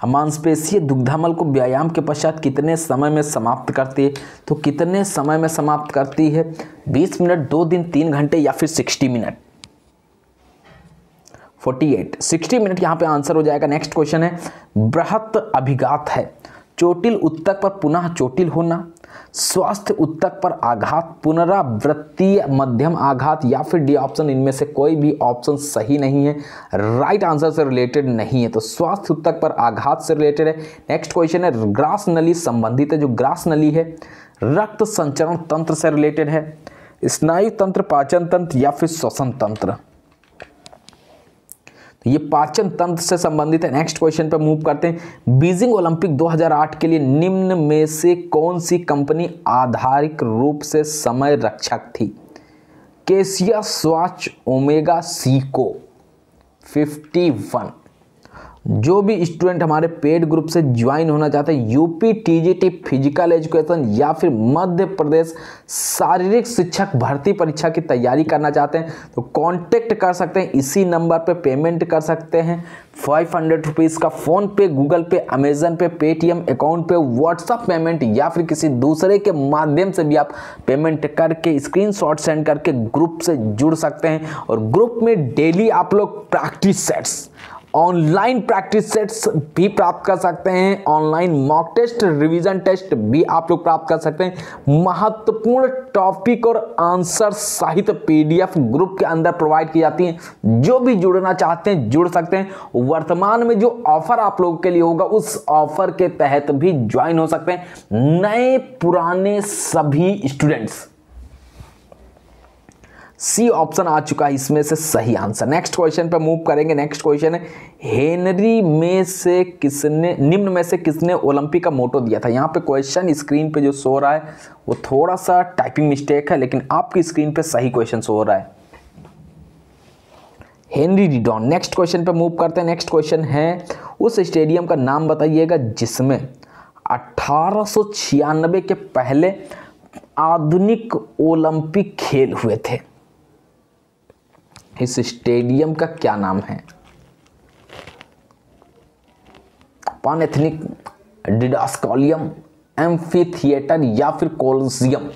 मांसपेशीय दुग्धामल को व्यायाम के पश्चात कितने समय में समाप्त करती है? तो कितने समय में समाप्त करती है? 20 मिनट, 2 दिन, 3 घंटे या फिर 60 मिनट? 48 60 मिनट यहाँ पे आंसर हो जाएगा। नेक्स्ट क्वेश्चन है। बृहत अभिघात है चोटिल उत्तक पर पुनः चोटिल होना, स्वास्थ्य उत्तक पर आघात, पुनरावृत्तीय मध्यम आघात, या फिर डी ऑप्शन? इनमें से कोई भी ऑप्शन सही नहीं है, राइट आंसर से रिलेटेड नहीं है, तो स्वास्थ्य उत्तक पर आघात से रिलेटेड है। नेक्स्ट क्वेश्चन है। ग्रास नली संबंधित है, जो ग्रास नली है रक्त संचरण तंत्र से रिलेटेड है, स्नायु तंत्र, पाचन तंत्र या फिर श्वसन तंत्र? तो ये पाचन तंत्र से संबंधित है। नेक्स्ट क्वेश्चन पे मूव करते हैं। बीजिंग ओलंपिक 2008 के लिए निम्न में से कौन सी कंपनी आधारिक रूप से समय रक्षक थी? केसिया, स्वाच, ओमेगा, सीको? 51 जो भी स्टूडेंट हमारे पेड ग्रुप से ज्वाइन होना चाहते हैं, यूपी टीजीटी फिजिकल एजुकेशन या फिर मध्य प्रदेश शारीरिक शिक्षक भर्ती परीक्षा की तैयारी करना चाहते हैं तो कांटेक्ट कर सकते हैं। इसी नंबर पे पेमेंट कर सकते हैं 500 रुपीज़ का फ़ोन पे, गूगल पे, अमेजन पे, पेटीएम अकाउंट पे, व्हाट्सअप पेमेंट या फिर किसी दूसरे के माध्यम से भी आप पेमेंट करके स्क्रीनशॉट सेंड करके ग्रुप से जुड़ सकते हैं। और ग्रुप में डेली आप लोग practice sets, online practice sets भी प्राप्त कर सकते हैं, online mock test, revision test भी आप लोग प्राप्त कर सकते हैं। महत्वपूर्ण टॉपिक और आंसर सहित पीडीएफ ग्रुप के अंदर प्रोवाइड की जाती हैं। जो भी जुड़ना चाहते हैं जुड़ सकते हैं। वर्तमान में जो ऑफर आप लोगों के लिए होगा उस ऑफर के तहत भी ज्वाइन हो सकते हैं नए पुराने सभी स्टूडेंट्स। सी ऑप्शन आ चुका है इसमें से सही आंसर। नेक्स्ट क्वेश्चन पे मूव करेंगे। नेक्स्ट क्वेश्चन है हेनरी में से किसने, निम्न में से किसने ओलंपिक का मोटो दिया था। यहाँ पे क्वेश्चन स्क्रीन पे जो शो रहा है वो थोड़ा सा टाइपिंग मिस्टेक है, लेकिन आपकी स्क्रीन पे सही क्वेश्चन शो हो रहा है, हेनरी रिडॉन। नेक्स्ट क्वेश्चन पे मूव करते हैं। नेक्स्ट क्वेश्चन है उस स्टेडियम का नाम बताइएगा जिसमें 1896 के पहले आधुनिक ओलंपिक खेल हुए थे। इस स्टेडियम का क्या नाम है? पानएथनिक, डिडास्कोलियम, एम्फी थिएटर या फिर कोलोसियम?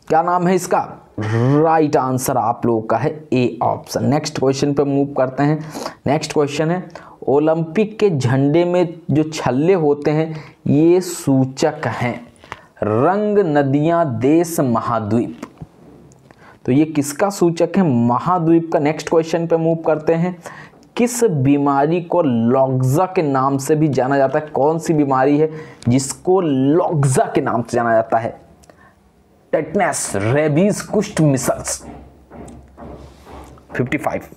क्या नाम है इसका? राइट आंसर आप लोगों का है ए ऑप्शन। नेक्स्ट क्वेश्चन पे मूव करते हैं। नेक्स्ट क्वेश्चन है ओलंपिक के झंडे में जो छल्ले होते हैं ये सूचक हैं रंग, नदियां, देश, महाद्वीप। तो ये किसका सूचक है? महाद्वीप का। नेक्स्ट क्वेश्चन पे मूव करते हैं। किस बीमारी को लॉक्जा के नाम से भी जाना जाता है? कौन सी बीमारी है जिसको लॉक्जा के नाम से जाना जाता है? टेटनस, रेबीज, कुष्ठ, मिसल्स। 55।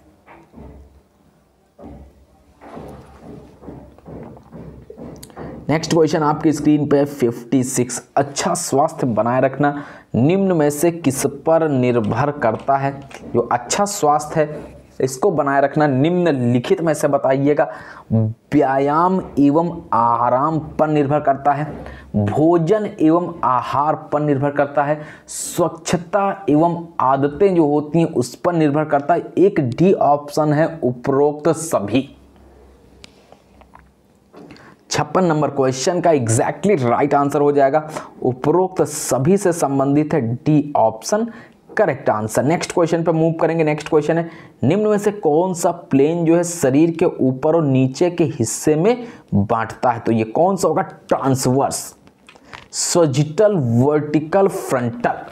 नेक्स्ट क्वेश्चन आपकी स्क्रीन पे 56। अच्छा स्वास्थ्य बनाए रखना निम्न में से किस पर निर्भर करता है? जो अच्छा स्वास्थ्य है इसको बनाए रखना निम्नलिखित में से बताइएगा। व्यायाम एवं आराम पर निर्भर करता है, भोजन एवं आहार पर निर्भर करता है, स्वच्छता एवं आदतें जो होती हैं उस पर निर्भर करता है। एक डी ऑप्शन है उपरोक्त सभी। 56 नंबर क्वेश्चन का एग्जैक्टली राइट आंसर हो जाएगा उपरोक्त सभी से संबंधित है D option correct answer. Next question पे मूव करेंगे। नेक्स्ट क्वेश्चन है निम्न में से कौन सा प्लेन जो है शरीर के ऊपर और नीचे के हिस्से में बांटता है? तो ये कौन सा होगा? Transverse, sagittal, vertical, frontal.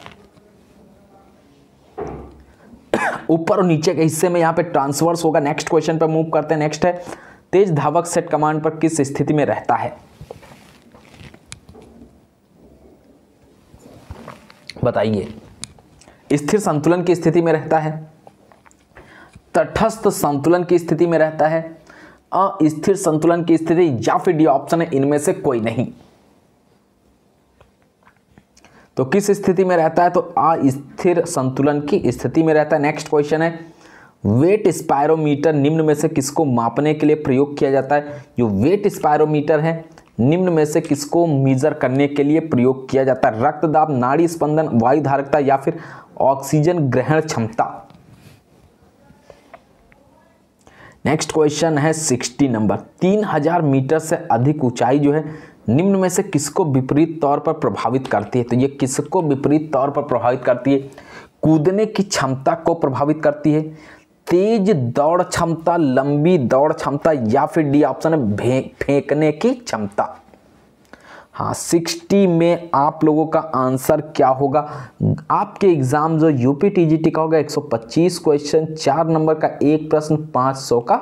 ऊपर और नीचे के हिस्से में यहां पे ट्रांसवर्स होगा। नेक्स्ट क्वेश्चन पे मूव करते हैं। नेक्स्ट है तेज धावक सेट कमांड पर किस स्थिति में रहता है? बताइए। स्थिर संतुलन की स्थिति में रहता है, तटस्थ संतुलन की स्थिति में रहता है, अस्थिर संतुलन की स्थिति, या फिर डी ऑप्शन है इनमें से कोई नहीं। तो किस स्थिति में रहता है? तो अस्थिर संतुलन की स्थिति में रहता है। नेक्स्ट क्वेश्चन है वेट स्पायरोमीटर निम्न में से किसको मापने के लिए प्रयोग किया जाता है? जो वेट स्पायरोमीटर है निम्न में से किसको मेजर करने के लिए प्रयोग किया जाता है? रक्तदाब, नाड़ी स्पंदन, वायु धारकता या फिर ऑक्सीजन ग्रहण क्षमता? नेक्स्ट क्वेश्चन है 60 नंबर। 3000 मीटर से अधिक ऊंचाई जो है निम्न में से किसको विपरीत तौर पर प्रभावित करती है? तो ये किसको विपरीत तौर पर प्रभावित करती है? कूदने की क्षमता को प्रभावित करती है, तेज दौड़ क्षमता, लंबी दौड़ क्षमता, या फिर डी ऑप्शन है फेंकने की क्षमता। हाँ, 60 में आप लोगों का आंसर क्या होगा? आपके एग्जाम जो यूपी टीजीटी का होगा 125 क्वेश्चन, 4 नंबर का एक प्रश्न, 500 का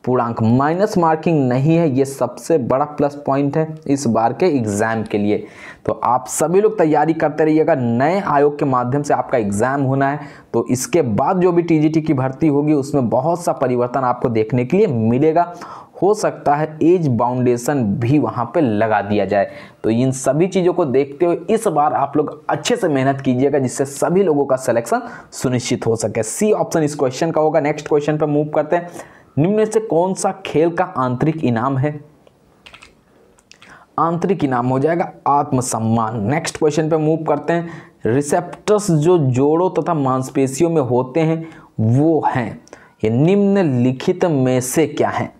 पूर्णांक। माइनस मार्किंग नहीं है, ये सबसे बड़ा प्लस पॉइंट है इस बार के एग्जाम के लिए। तो आप सभी लोग तैयारी करते रहिएगा। नए आयोग के माध्यम से आपका एग्जाम होना है, तो इसके बाद जो भी टीजीटी की भर्ती होगी उसमें बहुत सा परिवर्तन आपको देखने के लिए मिलेगा। हो सकता है एज बाउंडेशन भी वहाँ पे लगा दिया जाए। तो इन सभी चीज़ों को देखते हुए इस बार आप लोग अच्छे से मेहनत कीजिएगा, जिससे सभी लोगों का सिलेक्शन सुनिश्चित हो सके। सी ऑप्शन इस क्वेश्चन का होगा। नेक्स्ट क्वेश्चन पर मूव करते हैं। निम्न में से कौन सा खेल का आंतरिक इनाम है? आंतरिक इनाम हो जाएगा आत्मसम्मान। नेक्स्ट क्वेश्चन पे मूव करते हैं। रिसेप्टर्स जो जोड़ों तथा मांसपेशियों में होते हैं वो हैं, ये निम्नलिखित में से क्या है?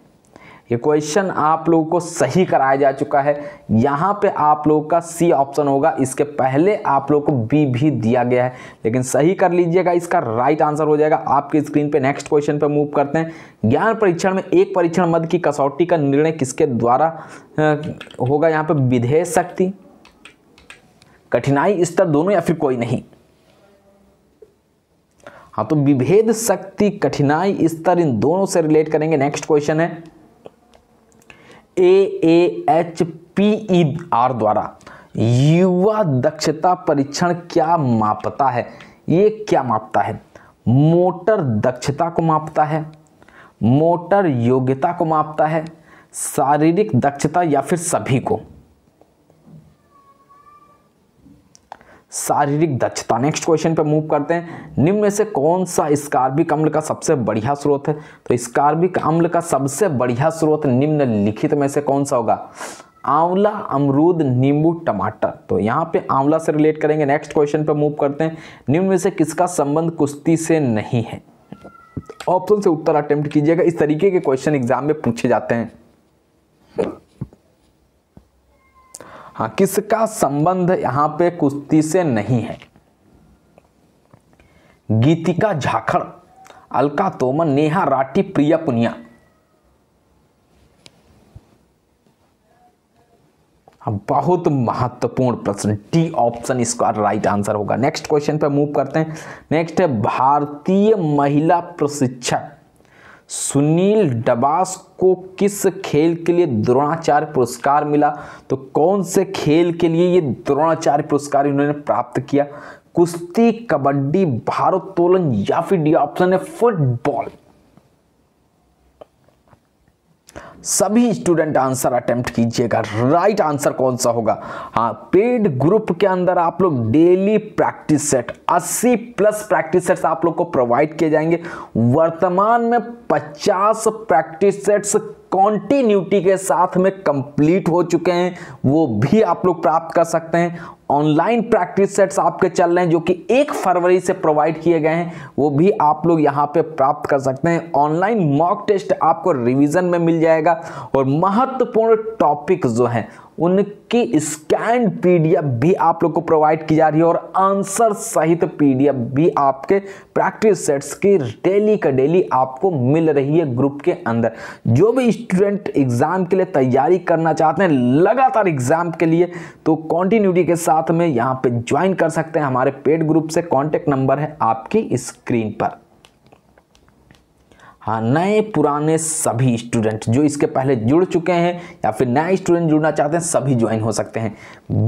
ये क्वेश्चन आप लोगों को सही कराया जा चुका है। यहाँ पे आप लोगों का सी ऑप्शन होगा। इसके पहले आप लोगों को बी भी दिया गया है, लेकिन सही कर लीजिएगा। इसका राइट आंसर हो जाएगा आपकी स्क्रीन पे। नेक्स्ट क्वेश्चन पे मूव करते हैं। ज्ञान परीक्षण में एक परीक्षण मद की कसौटी का निर्णय किसके द्वारा होगा? यहाँ पे विधेय शक्ति, कठिनाई स्तर दोनों, या फिर कोई नहीं? हाँ, तो विभेद शक्ति, कठिनाई स्तर, इन दोनों से रिलेट करेंगे। नेक्स्ट क्वेश्चन है AAHPER द्वारा युवा दक्षता परीक्षण क्या मापता है? ये क्या मापता है? मोटर दक्षता को मापता है, मोटर योग्यता को मापता है, शारीरिक दक्षता, या फिर सभी को? शारीरिक दक्षता। नेक्स्ट क्वेश्चन पे मूव करते हैं। निम्न में से कौन सा स्कार्बिक अम्ल का सबसे बढ़िया स्रोत है? तो स्कार्बिक अम्ल का सबसे बढ़िया स्रोत निम्नलिखित में से कौन सा होगा? आंवला, अमरूद, नींबू, टमाटर। तो यहाँ पे आंवला से रिलेट करेंगे। नेक्स्ट क्वेश्चन पे मूव करते हैं। निम्न में से किसका संबंध कुश्ती से नहीं है? ऑप्शन से उत्तर अटेम्प्ट कीजिएगा। इस तरीके के क्वेश्चन एग्जाम में पूछे जाते हैं। हाँ, किसका संबंध यहाँ पे कुश्ती से नहीं है? गीतिका झाखड़, अलका तोमर, नेहा राठी, प्रिया पुनिया। बहुत महत्वपूर्ण प्रश्न, डी ऑप्शन इसका राइट आंसर होगा। नेक्स्ट क्वेश्चन पे मूव करते हैं। नेक्स्ट है भारतीय महिला प्रशिक्षक सुनील डबास को किस खेल के लिए द्रोणाचार्य पुरस्कार मिला? तो कौन से खेल के लिए ये द्रोणाचार्य पुरस्कार इन्होंने प्राप्त किया? कुश्ती, कबड्डी, भारोत्तोलन, या फिर डी ऑप्शन है फुटबॉल? सभी स्टूडेंट आंसर अटेम्प्ट कीजिएगा। राइट आंसर कौन सा होगा? हाँ, पेड ग्रुप के अंदर आप लोग daily practice set 80+ practice sets आप लोग को प्रोवाइड किए जाएंगे। वर्तमान में 50 प्रैक्टिस सेट्स कॉन्टिन्यूटी के साथ में कंप्लीट हो चुके हैं, वो भी आप लोग प्राप्त कर सकते हैं। ऑनलाइन प्रैक्टिस सेट्स आपके चल रहे हैं जो कि 1 फरवरी से प्रोवाइड किए गए हैं, वो भी आप लोग यहां पे प्राप्त कर सकते हैं। ऑनलाइन मॉक टेस्ट आपको रिवीजन में मिल जाएगा, और महत्वपूर्ण टॉपिक जो हैं उनकी स्कैन पीडीएफ भी आप लोग को प्रोवाइड की जा रही है, और आंसर सहित पीडीएफ भी आपके प्रैक्टिस सेट्स की डेली का डेली आपको मिल रही है ग्रुप के अंदर। जो भी स्टूडेंट एग्जाम के लिए तैयारी करना चाहते हैं लगातार एग्जाम के लिए, तो कॉन्टिन्यूटी के साथ में यहाँ पे ज्वाइन कर सकते हैं हमारे पेड ग्रुप से। कॉन्टेक्ट नंबर है आपकी स्क्रीन पर। हाँ, नए पुराने सभी स्टूडेंट जो इसके पहले जुड़ चुके हैं या फिर नए स्टूडेंट जुड़ना चाहते हैं, सभी ज्वाइन हो सकते हैं।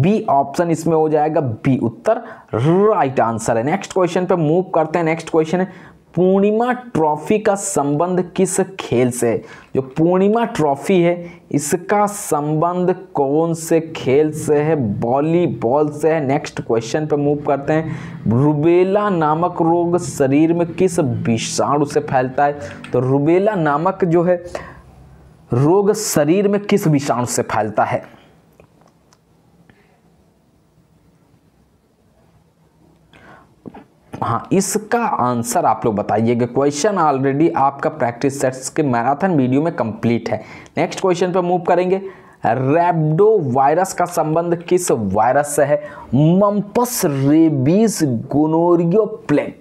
बी ऑप्शन इसमें हो जाएगा, बी उत्तर राइट आंसर है। नेक्स्ट क्वेश्चन पे मूव करते हैं। नेक्स्ट क्वेश्चन है पूर्णिमा ट्रॉफी का संबंध किस खेल से है? जो पूर्णिमा ट्रॉफी है इसका संबंध कौन से खेल से है? वॉलीबॉल से है। नेक्स्ट क्वेश्चन पे मूव करते हैं। रूबेला नामक रोग शरीर में किस विषाणु से फैलता है? तो रूबेला नामक जो है रोग शरीर में किस विषाणु से फैलता है? हाँ, इसका आंसर आप लोग बताइएगा। क्वेश्चन ऑलरेडी आपका प्रैक्टिस सेट्स के मैराथन वीडियो में कंप्लीट है। नेक्स्ट क्वेश्चन पे मूव करेंगे। रैबिडो वायरस का संबंध किस वायरस से है? Mumps, rabies, gonorrhoea, plague.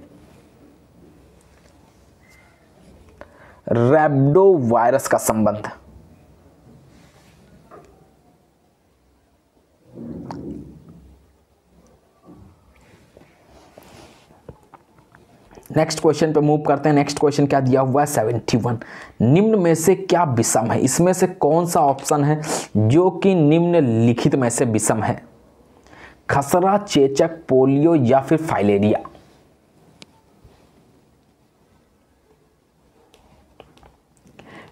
Rhabdo virus का संबंध नेक्स्ट क्वेश्चन पे मूव करते हैं। नेक्स्ट क्वेश्चन क्या दिया हुआ है? 71। निम्न में से क्या विषम है? इसमें से कौन सा ऑप्शन है जो कि निम्नलिखित में से विषम है? खसरा, चेचक, पोलियो, या फिर फाइलेरिया?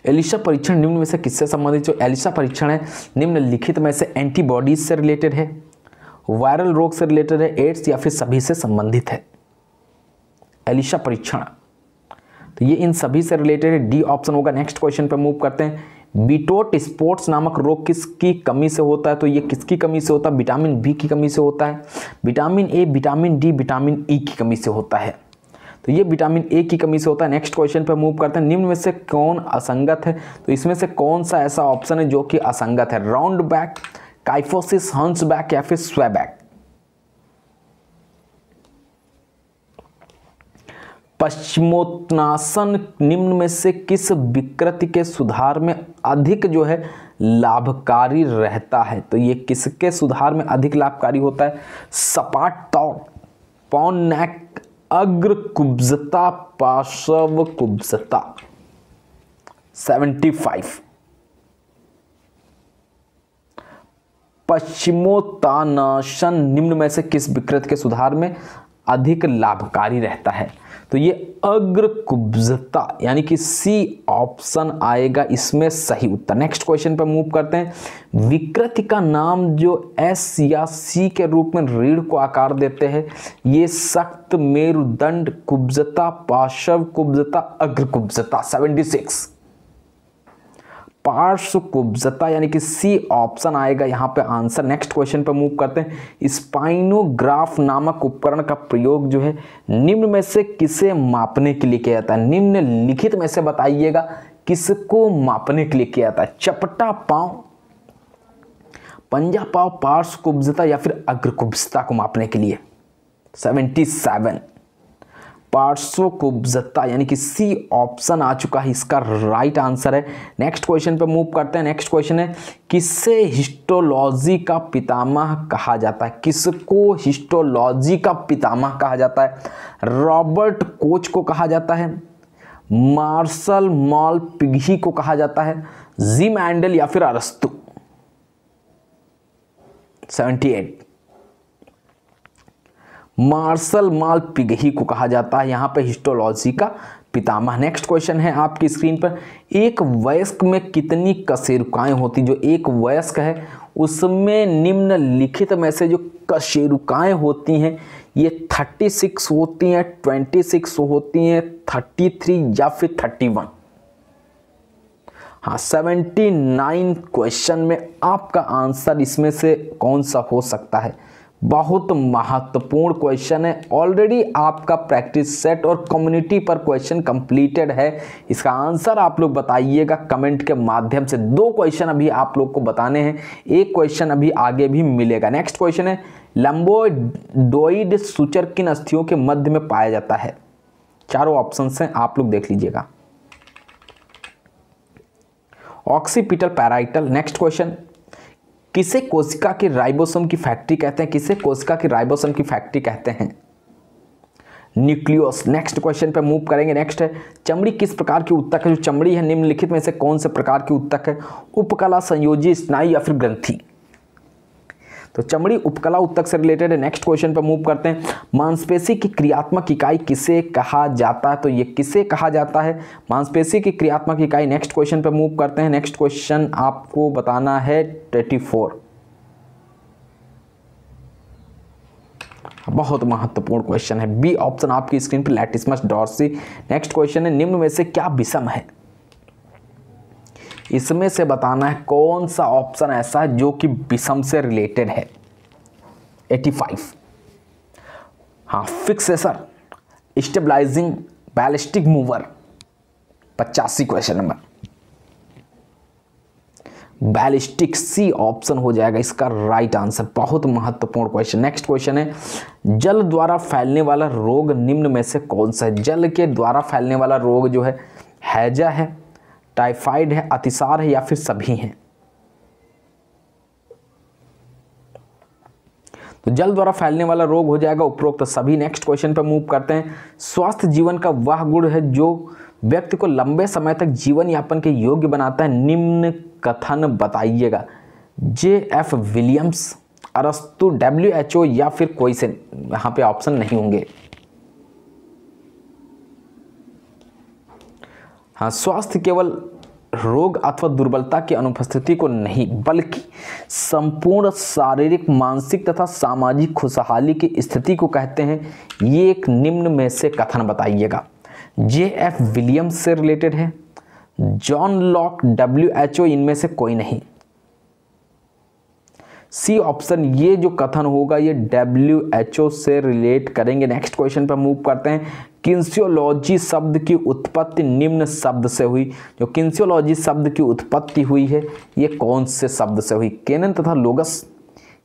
एलिसा परीक्षण निम्न में से किससे संबंधित? जो एलिसा परीक्षण है निम्नलिखित में से एंटीबॉडीज से रिलेटेड है, वायरल रोग से रिलेटेड है, एड्स या फिर सभी से संबंधित है? एलिसा परीक्षण तो ये इन सभी से रिलेटेड है, डी ऑप्शन होगा। नेक्स्ट क्वेश्चन पे मूव करते हैं। बीटोट स्पॉट्स नामक रोग किसकी कमी से होता है? तो ये किसकी कमी से होता है? विटामिन बी की कमी से होता है, vitamin A, vitamin D, vitamin E की कमी से होता है। तो ये विटामिन ए की कमी से होता है। नेक्स्ट क्वेश्चन पे मूव करते हैं। निम्न में से कौन असंगत है? तो इसमें से कौन सा ऐसा ऑप्शन है जो कि असंगत है? राउंड बैक, काइफोसिस, हंस बैक या फिर स्वैबैक? पश्चिमोत्तानासन निम्न में से किस विकृति के सुधार में अधिक जो है लाभकारी रहता है? तो ये किसके सुधार में अधिक लाभकारी होता है? सपाट तौर, पॉन नेक, अग्र कुब्जता, पार्श्व कुब्जता। 75। पश्चिमोत्तानासन निम्न में से किस विकृति के सुधार में अधिक लाभकारी रहता है? तो ये अग्र कुब्जता यानी कि सी ऑप्शन आएगा इसमें सही उत्तर। नेक्स्ट क्वेश्चन पर मूव करते हैं। विकृति का नाम जो एस या सी के रूप में रीढ़ को आकार देते हैं, ये सख्त मेरुदंड कुब्जता, पार्श्व कुब्जता, अग्र कुब्जता। 76। पार्श्व कुब्जता यानी कि सी ऑप्शन आएगा यहाँ पे आंसर। नेक्स्ट क्वेश्चन पे मूव करते हैं। स्पाइनोग्राफ नामक उपकरण का प्रयोग जो है निम्न में से किसे मापने के लिए किया जाता है? निम्नलिखित में से बताइएगा किसको मापने के लिए किया जाता है? चपटा पांव, पंजा पांव, पार्श्व कुब्जता या फिर अग्र कुब्जता को मापने के लिए? 77। पार्श्व कुब्जता यानी कि सी ऑप्शन आ चुका है, इसका राइट आंसर है। नेक्स्ट क्वेश्चन पे मूव करते हैं। नेक्स्ट क्वेश्चन है किसे हिस्टोलॉजी का पितामह कहा जाता है? किसको हिस्टोलॉजी का पितामह कहा जाता है? रॉबर्ट कोच को कहा जाता है, मार्शल मालपिघी को कहा जाता है, जी मैंडल या फिर अरस्तु? 78। मार्शल मालपिघी को कहा जाता है यहाँ पे हिस्टोलॉजी का पितामह। नेक्स्ट क्वेश्चन है आपकी स्क्रीन पर। एक वयस्क में कितनी कशेरुकाएं होती? जो एक वयस्क है उसमें निम्नलिखित में से जो कशेरुकाएं होती हैं ये 36 होती हैं, 26 होती हैं, 33 या फिर 31? हाँ, 79 क्वेश्चन में आपका आंसर इसमें से कौन सा हो सकता है? बहुत महत्वपूर्ण क्वेश्चन है। ऑलरेडी आपका प्रैक्टिस सेट और कम्युनिटी पर क्वेश्चन कंप्लीटेड है। इसका आंसर आप लोग बताइएगा कमेंट के माध्यम से। 2 क्वेश्चन अभी आप लोग को बताने हैं, 1 क्वेश्चन अभी आगे भी मिलेगा। नेक्स्ट क्वेश्चन है लंबोइडोइड सूचर किन अस्थियों के मध्य में पाया जाता है? चारों ऑप्शंस हैं, आप लोग देख लीजिएगा। Occipital, parietal. नेक्स्ट क्वेश्चन किसे कोशिका के राइबोसोम की फैक्ट्री कहते हैं? किसे कोशिका की राइबोसोम की फैक्ट्री कहते हैं? न्यूक्लियस। नेक्स्ट क्वेश्चन पे मूव करेंगे। नेक्स्ट है चमड़ी किस प्रकार की उत्तक है? जो चमड़ी है निम्नलिखित में से कौन से प्रकार की उत्तक है? उपकला, संयोजी, स्नायु या फिर ग्रंथि? तो चमड़ी उपकला उत्तक से रिलेटेड है। नेक्स्ट क्वेश्चन पे मूव करते हैं। मांसपेशी की क्रियात्मक इकाई किसे कहा जाता है? तो ये किसे कहा जाता है? मांसपेशी की क्रियात्मक इकाई। नेक्स्ट क्वेश्चन पे मूव करते हैं। नेक्स्ट क्वेश्चन आपको बताना है 34। बहुत महत्वपूर्ण क्वेश्चन है, बी ऑप्शन आपकी स्क्रीन पर, लैटिस्मस डॉर्सी। नेक्स्ट क्वेश्चन है निम्न में से क्या विषम है? इसमें से बताना है कौन सा ऑप्शन ऐसा है जो कि विषम से रिलेटेड है। 85। हाँ, fixator, stabilising, ballistic mover. 85 question number ballistic, C option हो जाएगा इसका राइट आंसर। बहुत महत्वपूर्ण क्वेश्चन। नेक्स्ट क्वेश्चन है जल द्वारा फैलने वाला रोग निम्न में से कौन सा है? जल के द्वारा फैलने वाला रोग जो है हैजा है, टाइफाइड है, अतिसार है या फिर सभी हैं? तो जल द्वारा फैलने वाला रोग हो जाएगा उपरोक्त सभी। नेक्स्ट क्वेश्चन पर मूव करते हैं। स्वस्थ जीवन का वह गुण है जो व्यक्ति को लंबे समय तक जीवन यापन के योग्य बनाता है। निम्न कथन बताइएगा। J.F. विलियम्स, अरस्तु, WHO या फिर कोई से? यहाँ पे ऑप्शन नहीं होंगे। हाँ, स्वास्थ्य केवल रोग अथवा दुर्बलता की अनुपस्थिति को नहीं बल्कि संपूर्ण शारीरिक, मानसिक तथा सामाजिक खुशहाली की स्थिति को कहते हैं। ये एक निम्न में से कथन बताइएगा। J.F. विलियम्स से रिलेटेड है, जॉन लॉक, WHO, इनमें से कोई नहीं। सी ऑप्शन, ये जो कथन होगा ये WHO से रिलेट करेंगे। नेक्स्ट क्वेश्चन पर मूव करते हैं। किन्सियोलॉजी शब्द की उत्पत्ति निम्न शब्द से हुई। जो किन्सियोलॉजी शब्द की उत्पत्ति हुई है ये कौन से शब्द से हुई? केनन तथा लोगस,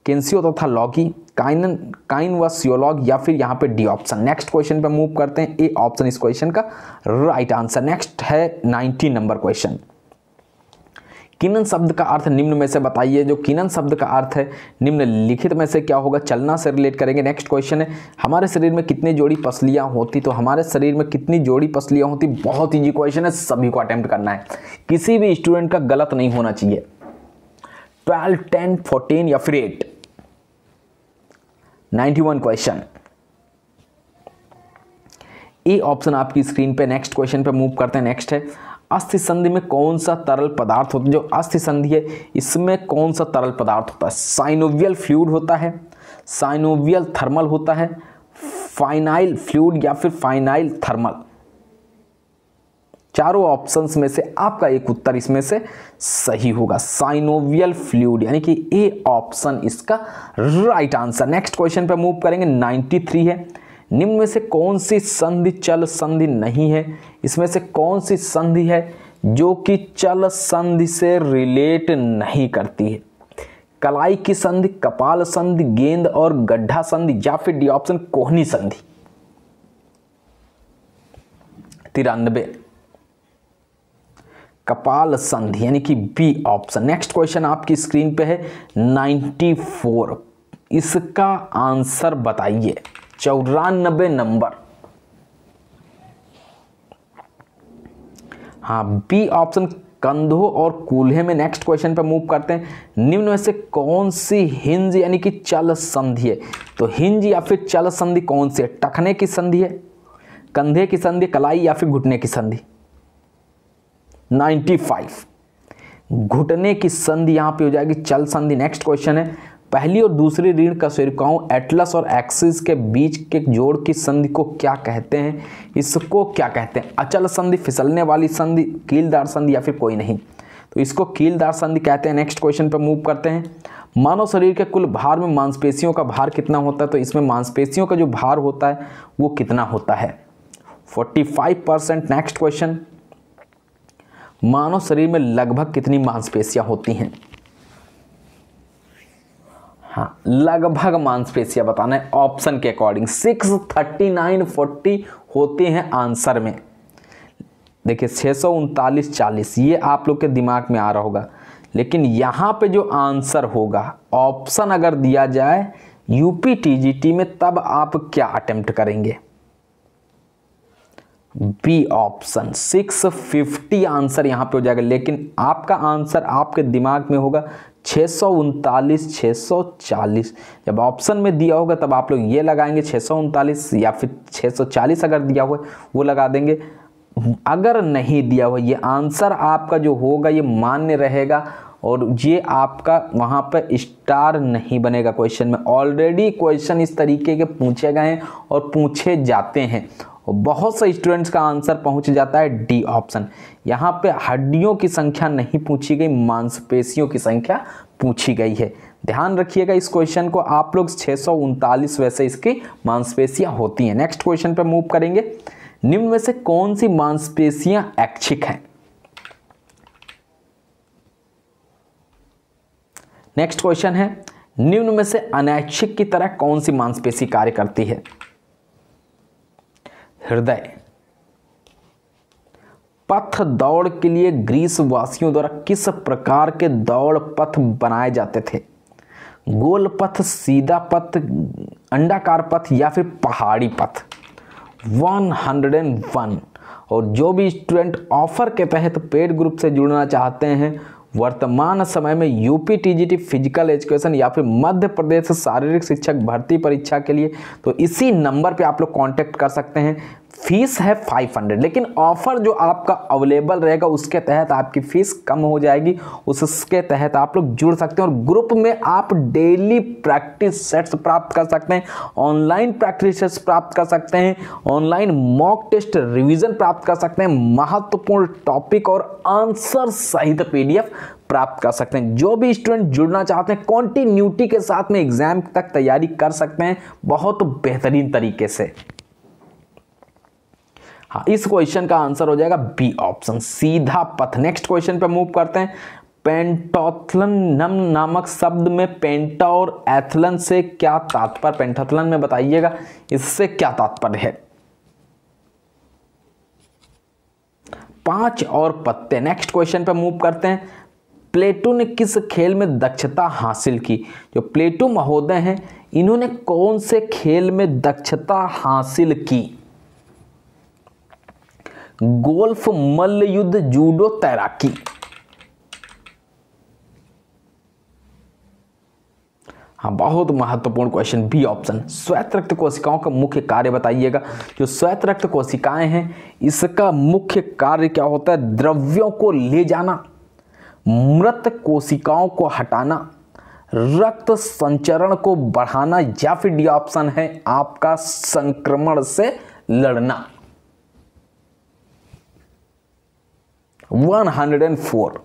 किन्सियो तथा लॉगी, काइन व सियोलॉग, या फिर यहाँ पे डी ऑप्शन। नेक्स्ट क्वेश्चन पे मूव करते हैं। ए ऑप्शन इस क्वेश्चन का राइट आंसर। नेक्स्ट है 90 नंबर क्वेश्चन। किनन शब्द का अर्थ निम्न में से बताइए। जो किनन शब्द का अर्थ है निम्नलिखित में से क्या होगा? चलना से रिलेट करेंगे। नेक्स्ट क्वेश्चन है, हमारे शरीर में कितनी जोड़ी पसलियां होती? तो हमारे शरीर में कितनी जोड़ी पसलियां होती? बहुत ईजी क्वेश्चन है, सभी को अटेम्प्ट करना है, किसी भी स्टूडेंट का गलत नहीं होना चाहिए। 12, 10, 14 या फिर 8। 91 क्वेश्चन, ए ऑप्शन आपकी स्क्रीन पे। नेक्स्ट क्वेश्चन पे मूव करते हैं। नेक्स्ट है, अस्थि संधि में कौन सा तरल पदार्थ होता है? जो अस्थि संधि है इसमें कौन सा तरल पदार्थ होता है? साइनोवियल फ्लूइड होता है, साइनोवियल थर्मल होता है, फाइनाइल फ्लूइड या फिर फाइनाइल थर्मल। चारों ऑप्शंस में से आपका एक उत्तर इसमें से सही होगा, साइनोवियल फ्लूइड, यानी कि ए ऑप्शन इसका राइट आंसर। नेक्स्ट क्वेश्चन पे मूव करेंगे। 93 है, निम्न में से कौन सी संधि चल संधि नहीं है? इसमें से कौन सी संधि है जो कि चल संधि से रिलेट नहीं करती है? कलाई की संधि, कपाल संधि, गेंद और गड्ढा संधि, या फिर डी ऑप्शन कोहनी संधि। 93 कपाल संधि, यानी कि बी ऑप्शन। नेक्स्ट क्वेश्चन आपकी स्क्रीन पे है 94, इसका आंसर बताइए। 94 नंबर, हाँ बी ऑप्शन, कंधों और कूल्हे में। नेक्स्ट क्वेश्चन पे मूव करते हैं। निम्न में से कौन सी हिंज यानी कि चल संधि है? तो हिंज या फिर चल संधि कौन सी है? टखने की संधि है, कंधे की संधि, कलाई या फिर घुटने की संधि? 95 घुटने की संधि यहां पे हो जाएगी, चल संधि। नेक्स्ट क्वेश्चन है, पहली और दूसरी रीढ़ कशेरुकाओं एटलस और एक्सिस के बीच के जोड़ की संधि को क्या कहते हैं? इसको क्या कहते हैं? अचल संधि, फिसलने वाली संधि, कीलदार संधि या फिर कोई नहीं? तो इसको कीलदार संधि कहते हैं। नेक्स्ट क्वेश्चन पर मूव करते हैं। मानव शरीर के कुल भार में मांसपेशियों का भार कितना होता है? तो इसमें मांसपेशियों का जो भार होता है वो कितना होता है? 45%। नेक्स्ट क्वेश्चन, मानव शरीर में लगभग कितनी मांसपेशियां होती हैं? हाँ, लगभग मांसपेशियां बताना है ऑप्शन के अकॉर्डिंग। 6, 39, 40 होते हैं आंसर में। देखिए 639, 40 ये आप लोग के दिमाग में आ रहा होगा, लेकिन यहां पे जो आंसर होगा, ऑप्शन अगर दिया जाए यूपी टीजीटी में, तब आप क्या अटेम्प्ट करेंगे? बी ऑप्शन 650 आंसर यहां पे हो जाएगा, लेकिन आपका आंसर आपके दिमाग में होगा 639, 640। जब ऑप्शन में दिया होगा तब आप लोग ये लगाएंगे 639, या फिर 640 अगर दिया हुआ वो लगा देंगे। अगर नहीं दिया हुआ, ये आंसर आपका जो होगा ये मान्य रहेगा और ये आपका वहाँ पर स्टार नहीं बनेगा क्वेश्चन में। ऑलरेडी क्वेश्चन इस तरीके के पूछे गए हैं और पूछे जाते हैं, और बहुत से स्टूडेंट्स का आंसर पहुंच जाता है डी ऑप्शन। यहाँ पे हड्डियों की संख्या नहीं पूछी गई, मांसपेशियों की संख्या पूछी गई है। ध्यान रखिएगा इस क्वेश्चन को आप लोग। 639 वैसे इसकी मांसपेशियां होती हैं। नेक्स्ट क्वेश्चन पे मूव करेंगे। निम्न में से कौन सी मांसपेशियां ऐच्छिक हैं? नेक्स्ट क्वेश्चन है, निम्न में से अनैच्छिक की तरह कौन सी मांसपेशी कार्य करती है? हृदय। पथ दौड़ के लिए ग्रीस वासियों द्वारा किस प्रकार के दौड़ पथ बनाए जाते थे? गोल पथ, सीधा पथ, अंडाकार पथ या फिर पहाड़ी पथ? 101। और जो भी स्टूडेंट ऑफर के तहत पेड ग्रुप से जुड़ना चाहते हैं वर्तमान समय में यूपी टीजीटी फिजिकल एजुकेशन या फिर मध्य प्रदेश शारीरिक शिक्षक भर्ती परीक्षा के लिए, तो इसी नंबर पे आप लोग कांटेक्ट कर सकते हैं। फीस है 500, लेकिन ऑफर जो आपका अवेलेबल रहेगा उसके तहत आपकी फीस कम हो जाएगी, उसके तहत आप लोग जुड़ सकते हैं और ग्रुप में आप डेली प्रैक्टिस सेट्स प्राप्त कर सकते हैं, ऑनलाइन प्रैक्टिस सेट्स प्राप्त कर सकते हैं, ऑनलाइन मॉक टेस्ट रिवीजन प्राप्त कर सकते हैं, महत्वपूर्ण टॉपिक और आंसर सहित पीडीएफ प्राप्त कर सकते हैं। जो भी स्टूडेंट जुड़ना चाहते हैं कॉन्टिन्यूटी के साथ में एग्जाम तक तैयारी कर सकते हैं बहुत बेहतरीन तरीके से। हाँ, इस क्वेश्चन का आंसर हो जाएगा बी ऑप्शन, सीधा पथ। नेक्स्ट क्वेश्चन पे मूव करते हैं। पेंटाथलन नामक शब्द में पेंटा और एथलन से क्या तात्पर्य, पेंटाथलन में बताइएगा इससे क्या तात्पर्य है। 5 और पत्ते। नेक्स्ट क्वेश्चन पे मूव करते हैं। प्लेटो ने किस खेल में दक्षता हासिल की। जो प्लेटो महोदय हैं इन्होंने कौन से खेल में दक्षता हासिल की। गोल्फ, मल्ल युद्ध, जूडो, तैराकी। हाँ, बहुत महत्वपूर्ण क्वेश्चन, बी ऑप्शन। श्वेत रक्त कोशिकाओं का मुख्य कार्य बताइएगा। जो श्वेत रक्त कोशिकाएं हैं इसका मुख्य कार्य क्या होता है, द्रव्यों को ले जाना, मृत कोशिकाओं को हटाना, रक्त संचरण को बढ़ाना, या फिर डी ऑप्शन है आपका संक्रमण से लड़ना। 104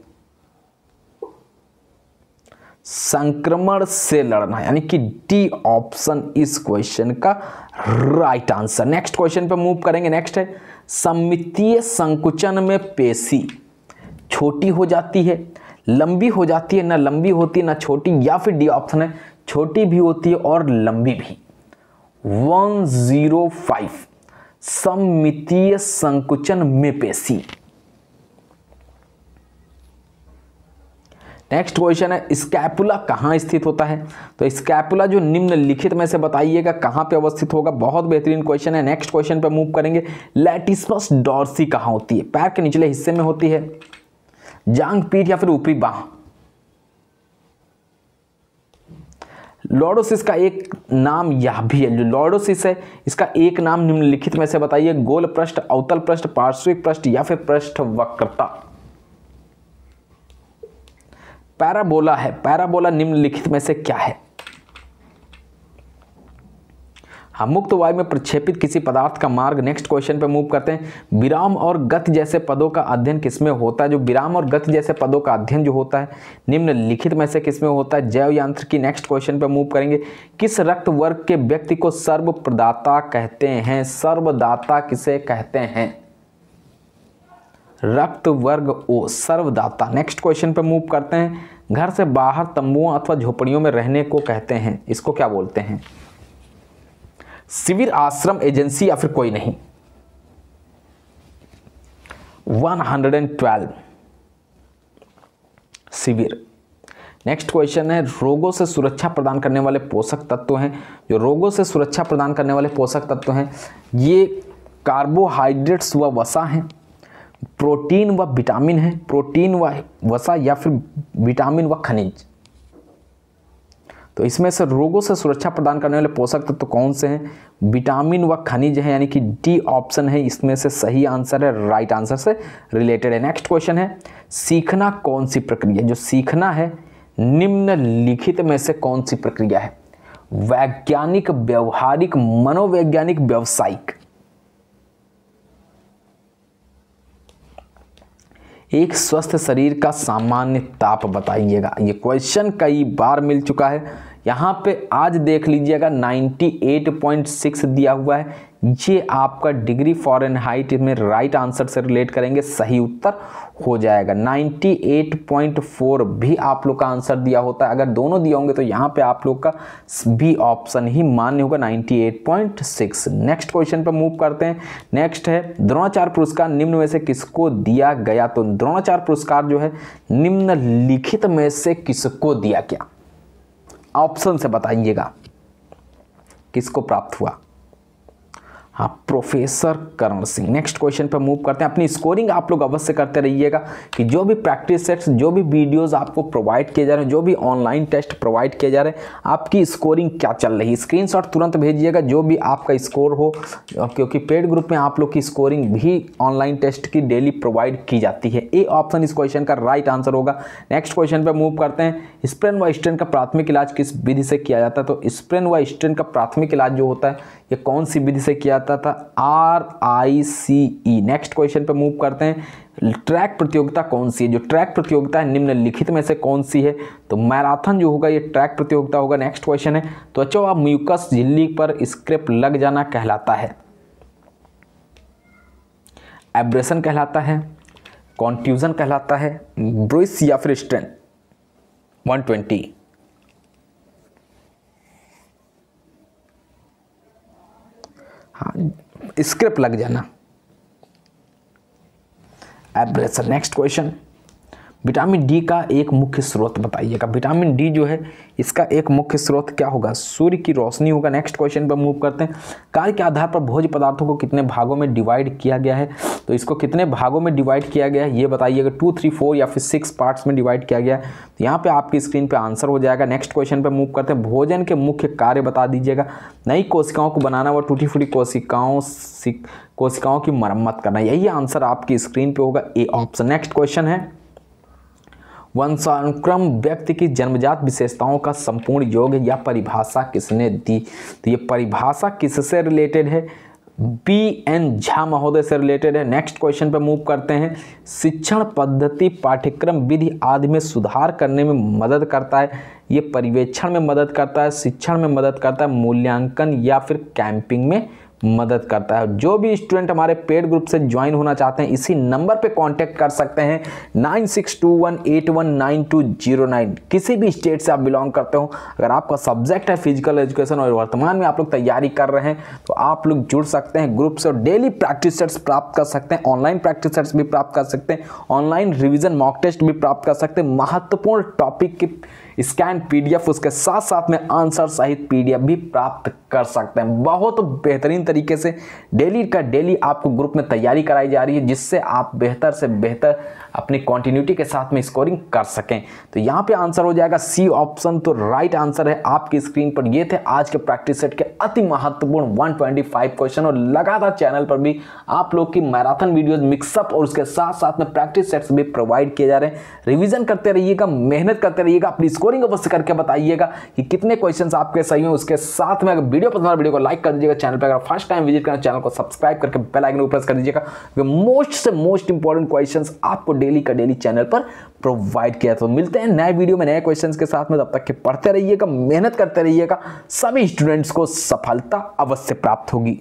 संक्रमण से लड़ना, यानी कि डी ऑप्शन इस क्वेश्चन का राइट आंसर। नेक्स्ट क्वेश्चन पे मूव करेंगे। नेक्स्ट है सममितीय संकुचन में पेशी छोटी हो जाती है, लंबी हो जाती है, ना लंबी होती है ना छोटी, या फिर डी ऑप्शन है छोटी भी होती है और लंबी भी। 105 सममितीय संकुचन में पेशी। नेक्स्ट क्वेश्चन है स्कैपुला कहाँ स्थित होता है। तो स्कैपुला जो निम्नलिखित में से बताइएगा कहाँ पे अवस्थित होगा। बहुत बेहतरीन क्वेश्चन है। नेक्स्ट क्वेश्चन पे मूव करेंगे। लैटिस्मस डॉर्सी कहाँ होती है। पैर के निचले हिस्से में होती है, जांघ, पीठ या फिर ऊपरी बांह। लॉर्डोसिस का एक नाम यह भी है। जो लॉर्डोसिस है इसका एक नाम निम्नलिखित में से बताइए। गोल पृष्ठ, अवतल पृष्ठ, पार्श्विक पृष्ठ या फिर पृष्ठ वक्रता। पैराबोला है। पैराबोला निम्नलिखित में से क्या है। हाँ, मुक्त वायु में प्रक्षेपित किसी पदार्थ का मार्ग। नेक्स्ट क्वेश्चन पे मूव करते हैं। विराम और गति जैसे पदों का अध्ययन किसमें होता है। जो विराम और गति जैसे पदों का अध्ययन जो होता है निम्नलिखित में से किसमें होता है। जैव यांत्रिकी। नेक्स्ट क्वेश्चन पे मूव करेंगे। किस रक्त वर्ग के व्यक्ति को सर्वप्रदाता कहते हैं। सर्वदाता किसे कहते हैं। रक्त वर्ग ओ, सर्वदाता। नेक्स्ट क्वेश्चन पे मूव करते हैं। घर से बाहर तंबुओं अथवा झोपड़ियों में रहने को कहते हैं, इसको क्या बोलते हैं। शिविर, आश्रम, एजेंसी या फिर कोई नहीं। 112 शिविर। नेक्स्ट क्वेश्चन है रोगों से सुरक्षा प्रदान करने वाले पोषक तत्व हैं। जो रोगों से सुरक्षा प्रदान करने वाले पोषक तत्व हैं ये कार्बोहाइड्रेट्स व वसा हैं, प्रोटीन व विटामिन है, प्रोटीन व वसा या फिर विटामिन व खनिज। तो इसमें से रोगों से सुरक्षा प्रदान करने वाले पोषक तत्व कौन से हैं। विटामिन व खनिज है, यानी कि डी ऑप्शन है इसमें से सही आंसर है, राइट आंसर से रिलेटेड है। नेक्स्ट क्वेश्चन है सीखना कौन सी प्रक्रिया। जो सीखना है निम्नलिखित में से कौन सी प्रक्रिया है। वैज्ञानिक, व्यवहारिक, मनोवैज्ञानिक, व्यावसायिक। एक स्वस्थ शरीर का सामान्य ताप बताइएगा। ये क्वेश्चन कई बार मिल चुका है। यहाँ पे आज देख लीजिएगा 98.6 दिया हुआ है। ये आपका डिग्री फ़ारेनहाइट में राइट आंसर से रिलेट करेंगे, सही उत्तर हो जाएगा। 98.4 भी आप लोग का आंसर दिया होता है। अगर दोनों दिए होंगे तो यहाँ पे आप लोग का बी ऑप्शन ही मान्य होगा, 98.6। नेक्स्ट क्वेश्चन पे मूव करते हैं। नेक्स्ट है द्रोणाचार्य पुरस्कार निम्न में से किसको दिया गया। तो द्रोणाचार्य पुरस्कार जो है निम्नलिखित में से किसको दिया गया। ऑप्शन से बताइएगा किसको प्राप्त हुआ। हाँ, professor Karan Singh. Next question पर मूव करते हैं। अपनी स्कोरिंग आप लोग अवश्य करते रहिएगा कि जो भी प्रैक्टिस सेट्स, जो भी वीडियोस आपको प्रोवाइड किए जा रहे हैं, जो भी ऑनलाइन टेस्ट प्रोवाइड किए जा रहे हैं, आपकी स्कोरिंग क्या चल रही है। स्क्रीनशॉट तुरंत भेजिएगा जो भी आपका स्कोर हो, क्योंकि पेड ग्रुप में आप लोग की स्कोरिंग भी ऑनलाइन टेस्ट की डेली प्रोवाइड की जाती है। ए ऑप्शन इस क्वेश्चन का राइट आंसर होगा। नेक्स्ट क्वेश्चन पर मूव करते हैं। स्प्रेन व स्ट्रेन का प्राथमिक इलाज किस विधि से किया जाता है। तो स्प्रेन व स्ट्रेन का प्राथमिक इलाज जो होता है ये कौन सी विधि से किया जाता था, RICE। नेक्स्ट क्वेश्चन पे मूव करते हैं। ट्रैक प्रतियोगिता कौन सी है। जो ट्रैक प्रतियोगिता है निम्नलिखित में से कौन सी है। तो मैराथन जो होगा ये ट्रैक प्रतियोगिता होगा। नेक्स्ट क्वेश्चन है, त्वचा व म्यूकस झिल्ली पर स्क्रैप लग जाना कहलाता है। एब्रेशन कहलाता है, कॉन्ट्यूजन कहलाता है, ब्रुइस या फिर स्ट्रेन। 120। हाँ, स्क्रैप लग जाना, abrasion. Next question, vitamin D का एक मुख्य स्रोत बताइएगा। विटामिन डी जो है इसका एक मुख्य स्रोत क्या होगा, सूर्य की रोशनी होगा। नेक्स्ट क्वेश्चन पर मूव करते हैं। कार्य के आधार पर भोज्य पदार्थों को कितने भागों में डिवाइड किया गया है। तो इसको कितने भागों में डिवाइड किया गया है ये बताइएगा। 2, 3, 4 या फिर 6 पार्ट्स में डिवाइड किया गया है। तो यहाँ पे आपकी स्क्रीन पे आंसर हो जाएगा। नेक्स्ट क्वेश्चन पे मूव करते हैं। भोजन के मुख्य कार्य बता दीजिएगा। नई कोशिकाओं को बनाना व टूटी फूटी कोशिकाओं की मरम्मत करना, यही आंसर आपकी स्क्रीन पे होगा, ए ऑप्शन। नेक्स्ट क्वेश्चन है, वंशानुक्रम व्यक्ति की जन्मजात विशेषताओं का संपूर्ण योग या परिभाषा किसने दी। तो ये परिभाषा किससे रिलेटेड है, BN झा महोदय से रिलेटेड है। नेक्स्ट क्वेश्चन पे मूव करते हैं। शिक्षण पद्धति, पाठ्यक्रम, विधि आदि में सुधार करने में मदद करता है। ये पर्यवेक्षण में मदद करता है, शिक्षण में मदद करता है, मूल्यांकन या फिर कैंपिंग में मदद करता है। जो भी स्टूडेंट हमारे पेड ग्रुप से ज्वाइन होना चाहते हैं इसी नंबर पे कांटेक्ट कर सकते हैं, 9621819209। किसी भी स्टेट से आप बिलोंग करते हो, अगर आपका सब्जेक्ट है फिजिकल एजुकेशन और वर्तमान में आप लोग तैयारी कर रहे हैं तो आप लोग जुड़ सकते हैं ग्रुप से और डेली प्रैक्टिस सेट्स प्राप्त कर सकते हैं। ऑनलाइन प्रैक्टिस सेट्स भी प्राप्त कर सकते हैं, ऑनलाइन रिविजन मॉक टेस्ट भी प्राप्त कर सकते हैं, महत्वपूर्ण टॉपिक की स्कैन PDF, उसके साथ साथ में आंसर सहित PDF भी प्राप्त कर सकते हैं। बहुत बेहतरीन तरीके से डेली का डेली आपको ग्रुप में तैयारी कराई जा रही है, जिससे आप बेहतर से बेहतर अपनी कंटिन्यूटी के साथ में स्कोरिंग कर सकें। तो यहाँ पे आंसर हो जाएगा C ऑप्शन। तो राइट आंसर है आपकी स्क्रीन पर। ये थे आज के प्रैक्टिस सेट के अति महत्वपूर्ण 125 क्वेश्चन। और लगातार चैनल पर भी आप लोग की मैराथन वीडियोस मिक्सअप और उसके साथ साथ में प्रैक्टिस सेट्स भी प्रोवाइड किए जा रहे हैं। रिविजन करते रहिएगा, मेहनत करते रहिएगा, अपनी स्कोरिंग अवश्य करके बताइएगा कि कितने क्वेश्चंस आपके सही हैं। उसके साथ में अगर वीडियो पसंद आए वीडियो को लाइक कर दीजिएगा। चैनल पर अगर फर्स्ट टाइम विजिट करना चैनल को सब्सक्राइब करके बेल आइकन को प्रेस कर दीजिएगा। मोस्ट से मोस्ट इंपॉर्टेंट क्वेश्चंस आपको डेली का डेली चैनल पर प्रोवाइड किया। तो मिलते हैं नए वीडियो में नए क्वेश्चंस के साथ में। तब तक के पढ़ते रहिएगा, मेहनत करते रहिएगा। सभी स्टूडेंट्स को सफलता अवश्य प्राप्त होगी।